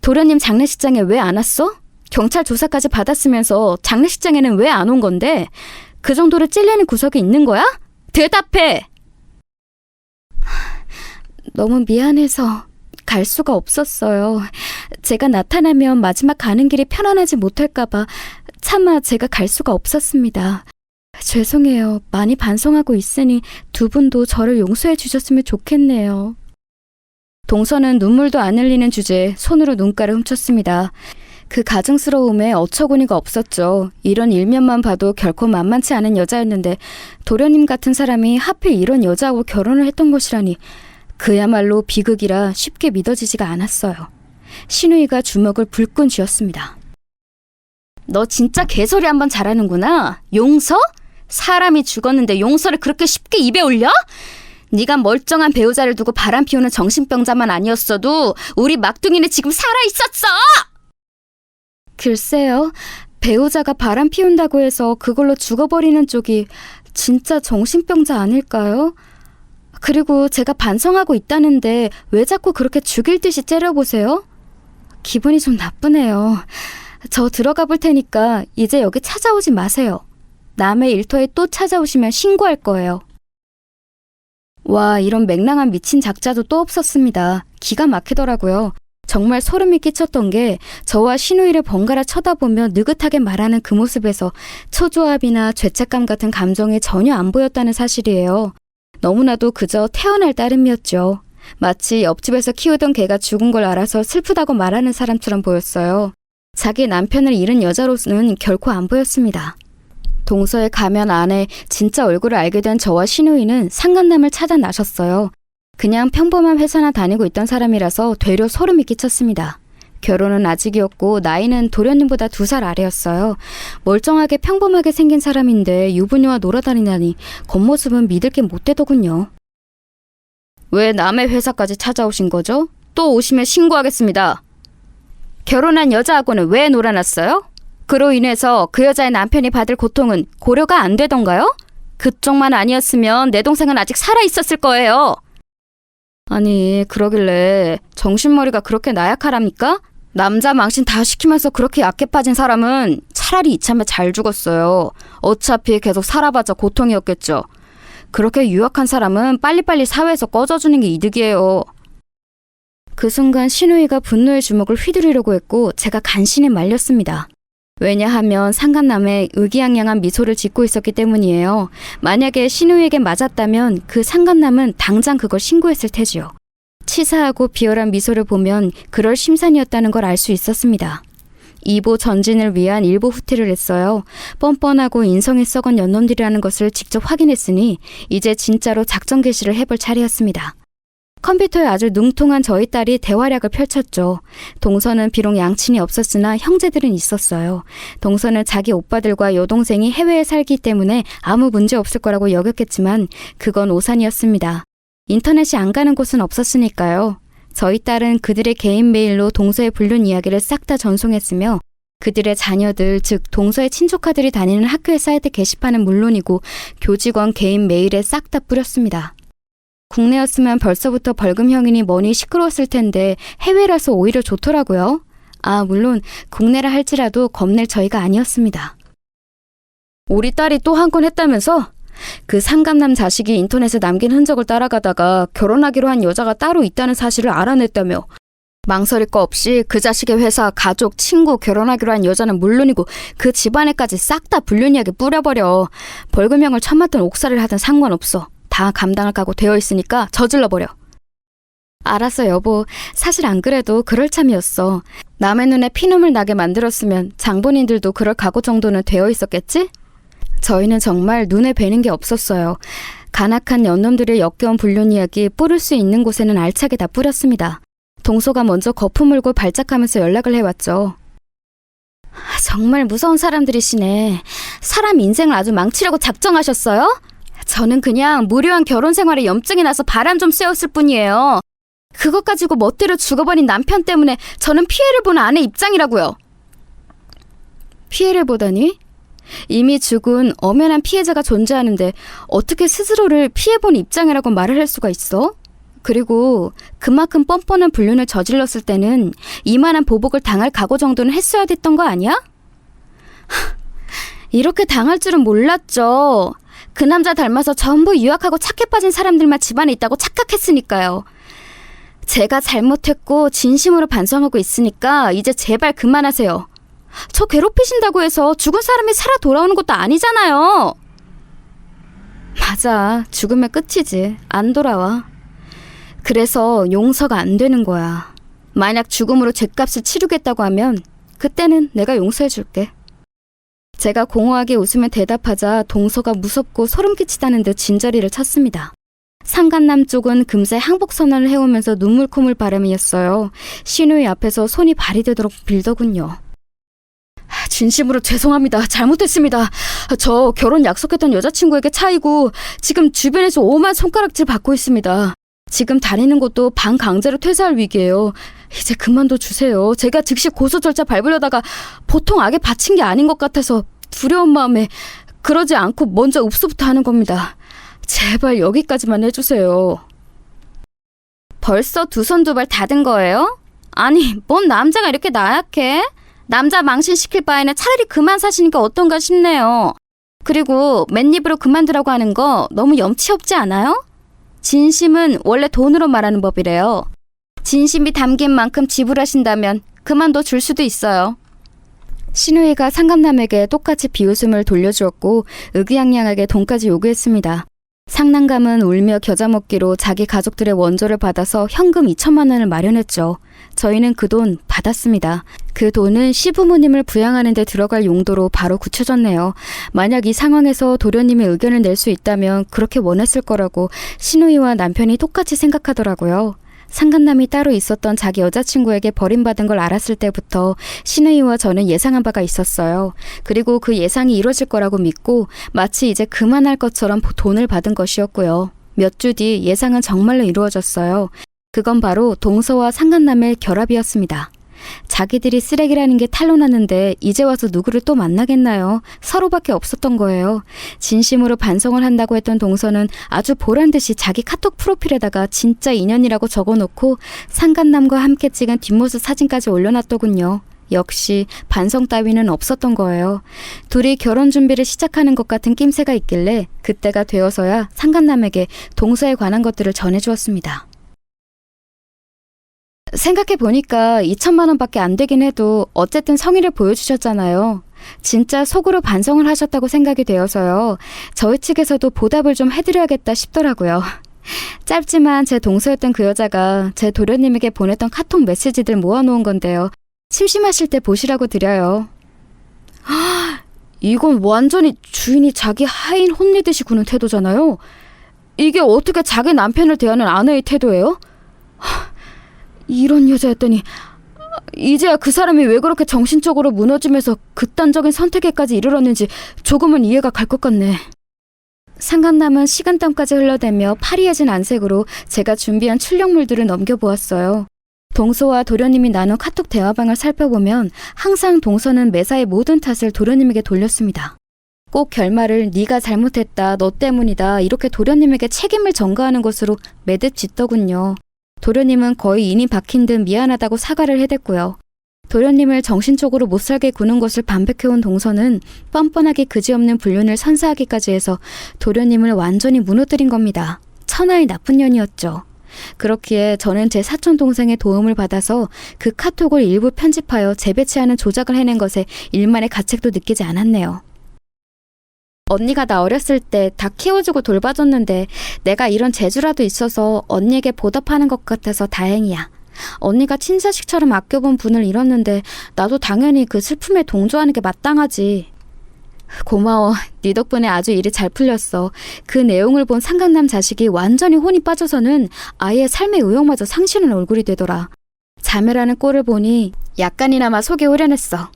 B: 도련님 장례식장에 왜 안 왔어? 경찰 조사까지 받았으면서 장례식장에는 왜 안 온 건데? 그 정도로 찔리는 구석이 있는 거야? 대답해! 너무 미안해서 갈 수가 없었어요. 제가 나타나면 마지막 가는 길이 편안하지 못할까봐 차마 제가 갈 수가 없었습니다. 죄송해요. 많이 반성하고 있으니 두 분도 저를 용서해 주셨으면 좋겠네요. 동서는 눈물도 안 흘리는 주제에 손으로 눈가를 훔쳤습니다. 그 가증스러움에 어처구니가 없었죠. 이런 일면만 봐도 결코 만만치 않은 여자였는데 도련님 같은 사람이 하필 이런 여자하고 결혼을 했던 것이라니 그야말로 비극이라 쉽게 믿어지지가 않았어요. 신우이가 주먹을 불끈 쥐었습니다. 너 진짜 개소리 한번 잘하는구나. 용서? 사람이 죽었는데 용서를 그렇게 쉽게 입에 올려? 네가 멀쩡한 배우자를 두고 바람 피우는 정신병자만 아니었어도 우리 막둥이는 지금 살아있었어! 글쎄요. 배우자가 바람 피운다고 해서 그걸로 죽어버리는 쪽이 진짜 정신병자 아닐까요? 그리고 제가 반성하고 있다는데 왜 자꾸 그렇게 죽일 듯이 째려보세요? 기분이 좀 나쁘네요. 저 들어가 볼 테니까 이제 여기 찾아오지 마세요. 남의 일터에 또 찾아오시면 신고할 거예요. 와, 이런 맹랑한 미친 작자도 또 없었습니다. 기가 막히더라고요. 정말 소름이 끼쳤던 게 저와 신우이를 번갈아 쳐다보며 느긋하게 말하는 그 모습에서 초조함이나 죄책감 같은 감정이 전혀 안 보였다는 사실이에요. 너무나도 그저 태어날 따름이었죠. 마치 옆집에서 키우던 개가 죽은 걸 알아서 슬프다고 말하는 사람처럼 보였어요. 자기 남편을 잃은 여자로서는 결코 안 보였습니다. 동서의 가면 안에 진짜 얼굴을 알게 된 저와 신우이는 상간남을 찾아 나섰어요. 그냥 평범한 회사나 다니고 있던 사람이라서 되려 소름이 끼쳤습니다. 결혼은 아직이었고 나이는 도련님보다 2살 아래였어요. 멀쩡하게 평범하게 생긴 사람인데 유부녀와 놀아다니다니 겉모습은 믿을 게 못 되더군요. 왜 남의 회사까지 찾아오신 거죠? 또 오시면 신고하겠습니다. 결혼한 여자하고는 왜 놀아놨어요? 그로 인해서 그 여자의 남편이 받을 고통은 고려가 안 되던가요? 그쪽만 아니었으면 내 동생은 아직 살아있었을 거예요. 아니, 그러길래 정신머리가 그렇게 나약하랍니까? 남자 망신 다 시키면서 그렇게 약해 빠진 사람은 차라리 이참에 잘 죽었어요. 어차피 계속 살아봤자 고통이었겠죠. 그렇게 유약한 사람은 빨리빨리 사회에서 꺼져주는 게 이득이에요. 그 순간 신우이가 분노의 주먹을 휘두르려고 했고 제가 간신히 말렸습니다. 왜냐하면 상간남에 의기양양한 미소를 짓고 있었기 때문이에요. 만약에 신우이에게 맞았다면 그 상간남은 당장 그걸 신고했을 테지요. 치사하고 비열한 미소를 보면 그럴 심산이었다는 걸 알 수 있었습니다. 2보 전진을 위한 1보 후퇴를 했어요. 뻔뻔하고 인성이 썩은 연놈들이라는 것을 직접 확인했으니 이제 진짜로 작전 개시를 해볼 차례였습니다. 컴퓨터에 아주 능통한 저희 딸이 대활약을 펼쳤죠. 동서는 비록 양친이 없었으나 형제들은 있었어요. 동서는 자기 오빠들과 여동생이 해외에 살기 때문에 아무 문제 없을 거라고 여겼겠지만 그건 오산이었습니다. 인터넷이 안 가는 곳은 없었으니까요. 저희 딸은 그들의 개인 메일로 동서의 불륜 이야기를 싹 다 전송했으며 그들의 자녀들, 즉 동서의 친조카들이 다니는 학교에 사이트 게시판은 물론이고 교직원 개인 메일에 싹 다 뿌렸습니다. 국내였으면 벌써부터 벌금형이니 뭐니 시끄러웠을 텐데 해외라서 오히려 좋더라고요. 아, 물론 국내라 할지라도 겁낼 저희가 아니었습니다. 우리 딸이 또 한 건 했다면서? 그 상간남 자식이 인터넷에 남긴 흔적을 따라가다가 결혼하기로 한 여자가 따로 있다는 사실을 알아냈다며. 망설일 거 없이 그 자식의 회사, 가족, 친구, 결혼하기로 한 여자는 물론이고 그 집안에까지 싹 다 불륜 이야기 뿌려버려. 벌금형을 처맞든 옥살이를 하든 상관없어. 다 감당할 각오 되어 있으니까 저질러버려. 알았어, 여보. 사실 안 그래도 그럴 참이었어. 남의 눈에 피눈물 나게 만들었으면 장본인들도 그럴 각오 정도는 되어 있었겠지? 저희는 정말 눈에 뵈는 게 없었어요. 간악한 연놈들의 역겨운 불륜 이야기 뿌릴 수 있는 곳에는 알차게 다 뿌렸습니다. 동서가 먼저 거품 물고 발작하면서 연락을 해왔죠. 정말 무서운 사람들이시네. 사람 인생을 아주 망치려고 작정하셨어요? 저는 그냥 무료한 결혼 생활에 염증이 나서 바람 좀 쐬었을 뿐이에요. 그것 가지고 멋대로 죽어버린 남편 때문에 저는 피해를 보는 아내 입장이라고요. 피해를 보다니? 이미 죽은 엄연한 피해자가 존재하는데 어떻게 스스로를 피해본 입장이라고 말을 할 수가 있어? 그리고 그만큼 뻔뻔한 불륜을 저질렀을 때는 이만한 보복을 당할 각오 정도는 했어야 됐던 거 아니야? 이렇게 당할 줄은 몰랐죠. 그 남자 닮아서 전부 유약하고 착해 빠진 사람들만 집안에 있다고 착각했으니까요. 제가 잘못했고 진심으로 반성하고 있으니까 이제 제발 그만하세요. 저 괴롭히신다고 해서 죽은 사람이 살아 돌아오는 것도 아니잖아요. 맞아, 죽으면 끝이지. 안 돌아와. 그래서 용서가 안 되는 거야. 만약 죽음으로 죗값을 치르겠다고 하면 그때는 내가 용서해줄게. 제가 공허하게 웃으며 대답하자 동서가 무섭고 소름 끼치다는 듯 진저리를 쳤습니다. 상간남 쪽은 금세 항복 선언을 해오면서 눈물콧물 바람이었어요. 신우이 앞에서 손이 발이 되도록 빌더군요. 진심으로 죄송합니다. 잘못했습니다. 저 결혼 약속했던 여자친구에게 차이고 지금 주변에서 오만 손가락질 받고 있습니다. 지금 다니는 곳도 반강제로 퇴사할 위기예요. 이제 그만둬 주세요. 제가 즉시 고소 절차 밟으려다가 보통 악에 바친 게 아닌 것 같아서 두려운 마음에 그러지 않고 먼저 읍소부터 하는 겁니다. 제발 여기까지만 해주세요. 벌써 두 손 두 발 다 든 거예요? 아니, 뭔 남자가 이렇게 나약해? 남자 망신시킬 바에는 차라리 그만 사시니까 어떤가 싶네요. 그리고 맨입으로 그만두라고 하는 거 너무 염치 없지 않아요? 진심은 원래 돈으로 말하는 법이래요. 진심이 담긴 만큼 지불하신다면 그만둬 줄 수도 있어요. 신우이가 상간남에게 똑같이 비웃음을 돌려주었고 의기양양하게 돈까지 요구했습니다. 상난감은 울며 겨자 먹기로 자기 가족들의 원조를 받아서 현금 2천만 원을 마련했죠. 저희는 그 돈 받았습니다. 그 돈은 시부모님을 부양하는 데 들어갈 용도로 바로 굳혀졌네요. 만약 이 상황에서 도련님의 의견을 낼 수 있다면 그렇게 원했을 거라고 신우이와 남편이 똑같이 생각하더라고요. 상간남이 따로 있었던 자기 여자친구에게 버림받은 걸 알았을 때부터 신우이와 저는 예상한 바가 있었어요. 그리고 그 예상이 이루어질 거라고 믿고 마치 이제 그만할 것처럼 돈을 받은 것이었고요. 몇 주 뒤 예상은 정말로 이루어졌어요. 그건 바로 동서와 상간남의 결합이었습니다. 자기들이 쓰레기라는 게 탄로났는데 이제 와서 누구를 또 만나겠나요? 서로밖에 없었던 거예요. 진심으로 반성을 한다고 했던 동서는 아주 보란듯이 자기 카톡 프로필에다가 진짜 인연이라고 적어놓고 상간남과 함께 찍은 뒷모습 사진까지 올려놨더군요. 역시 반성 따위는 없었던 거예요. 둘이 결혼 준비를 시작하는 것 같은 낌새가 있길래 그때가 되어서야 상간남에게 동서에 관한 것들을 전해주었습니다. 생각해보니까 2천만 원밖에 안 되긴 해도 어쨌든 성의를 보여주셨잖아요. 진짜 속으로 반성을 하셨다고 생각이 되어서요. 저희 측에서도 보답을 좀 해드려야겠다 싶더라고요. 짧지만 제 동서였던 그 여자가 제 도련님에게 보냈던 카톡 메시지들 모아놓은 건데요. 심심하실 때 보시라고 드려요. 이건 완전히 주인이 자기 하인 혼내듯이 구는 태도잖아요. 이게 어떻게 자기 남편을 대하는 아내의 태도예요? 이런 여자였더니 이제야 그 사람이 왜 그렇게 정신적으로 무너지면서 극단적인 선택에까지 이르렀는지 조금은 이해가 갈 것 같네. 상간남은 식은땀까지 흘러대며 파리해진 안색으로 제가 준비한 출력물들을 넘겨보았어요. 동서와 도련님이 나눈 카톡 대화방을 살펴보면 항상 동서는 매사의 모든 탓을 도련님에게 돌렸습니다. 꼭 결말을 네가 잘못했다, 너 때문이다 이렇게 도련님에게 책임을 전가하는 것으로 매듭 짓더군요. 도련님은 거의 인이 박힌 듯 미안하다고 사과를 해댔고요. 도련님을 정신적으로 못살게 구는 것을 반백해온 동서는 뻔뻔하게 그지없는 불륜을 선사하기까지 해서 도련님을 완전히 무너뜨린 겁니다. 천하의 나쁜 년이었죠. 그렇기에 저는 제 사촌동생의 도움을 받아서 그 카톡을 일부 편집하여 재배치하는 조작을 해낸 것에 일만의 가책도 느끼지 않았네요. 언니가 나 어렸을 때 다 키워주고 돌봐줬는데 내가 이런 재주라도 있어서 언니에게 보답하는 것 같아서 다행이야. 언니가 친자식처럼 아껴본 분을 잃었는데 나도 당연히 그 슬픔에 동조하는 게 마땅하지. 고마워. 네 덕분에 아주 일이 잘 풀렸어. 그 내용을 본 상간남 자식이 완전히 혼이 빠져서는 아예 삶의 의욕마저 상실한 얼굴이 되더라. 자매라는 꼴을 보니 약간이나마 속이 후련했어.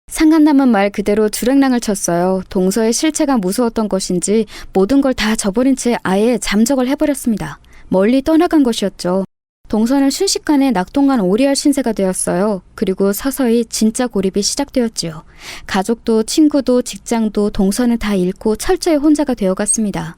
B: 상간남은 말 그대로 주랭랑을 쳤어요. 동서의 실체가 무서웠던 것인지 모든 걸 다 저버린 채 아예 잠적을 해버렸습니다. 멀리 떠나간 것이었죠. 동서는 순식간에 낙동강 오리알 신세가 되었어요. 그리고 서서히 진짜 고립이 시작되었지요. 가족도 친구도 직장도 동서는 다 잃고 철저히 혼자가 되어갔습니다.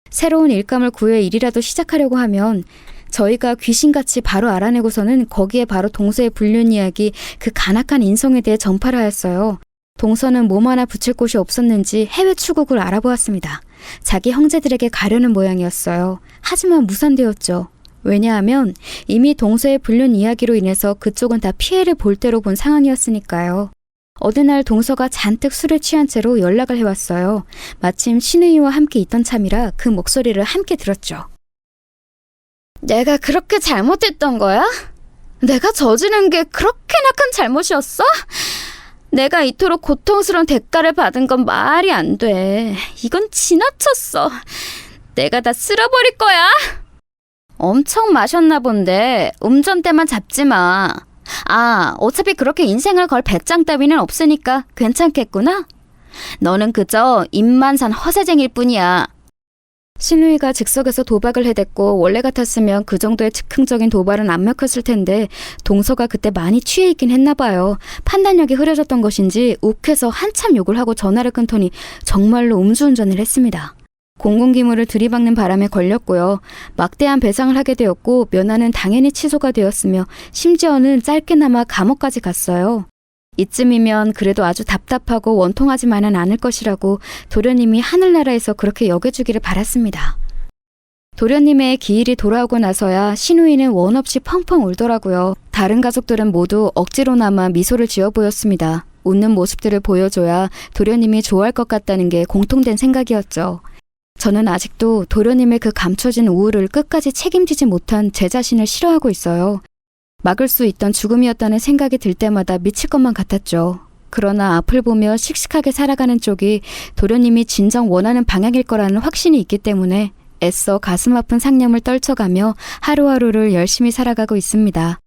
B: 새로운 일감을 구해 일이라도 시작하려고 하면 저희가 귀신같이 바로 알아내고서는 거기에 바로 동서의 불륜 이야기, 그 간악한 인성에 대해 전파를 하였어요. 동서는 몸 하나 붙일 곳이 없었는지 해외 출국을 알아보았습니다. 자기 형제들에게 가려는 모양이었어요. 하지만 무산되었죠. 왜냐하면 이미 동서의 불륜 이야기로 인해서 그쪽은 다 피해를 볼 대로 본 상황이었으니까요. 어느 날 동서가 잔뜩 술에 취한 채로 연락을 해왔어요. 마침 신우이와 함께 있던 참이라 그 목소리를 함께 들었죠. 내가 그렇게 잘못했던 거야? 내가 저지른 게 그렇게나 큰 잘못이었어? 내가 이토록 고통스러운 대가를 받은 건 말이 안 돼. 이건 지나쳤어. 내가 다 쓸어버릴 거야. 엄청 마셨나 본데 운전대만 잡지 마. 아, 어차피 그렇게 인생을 걸 배짱 따위는 없으니까 괜찮겠구나. 너는 그저 입만 산 허세쟁일 뿐이야. 신우이가 즉석에서 도박을 해댔고 원래 같았으면 그 정도의 즉흥적인 도발은 안 먹혔을 텐데 동서가 그때 많이 취해 있긴 했나 봐요. 판단력이 흐려졌던 것인지 욱해서 한참 욕을 하고 전화를 끊더니 정말로 음주운전을 했습니다. 공공기물을 들이박는 바람에 걸렸고요. 막대한 배상을 하게 되었고 면허는 당연히 취소가 되었으며 심지어는 짧게나마 감옥까지 갔어요. 이쯤이면 그래도 아주 답답하고 원통하지만은 않을 것이라고 도련님이 하늘나라에서 그렇게 여겨주기를 바랐습니다. 도련님의 기일이 돌아오고 나서야 신우이는 원없이 펑펑 울더라고요. 다른 가족들은 모두 억지로나마 미소를 지어 보였습니다. 웃는 모습들을 보여줘야 도련님이 좋아할 것 같다는 게 공통된 생각이었죠. 저는 아직도 도련님의 그 감춰진 우울을 끝까지 책임지지 못한 제 자신을 싫어하고 있어요. 막을 수 있던 죽음이었다는 생각이 들 때마다 미칠 것만 같았죠. 그러나 앞을 보며 씩씩하게 살아가는 쪽이 도련님이 진정 원하는 방향일 거라는 확신이 있기 때문에 애써 가슴 아픈 상념을 떨쳐가며 하루하루를 열심히 살아가고 있습니다.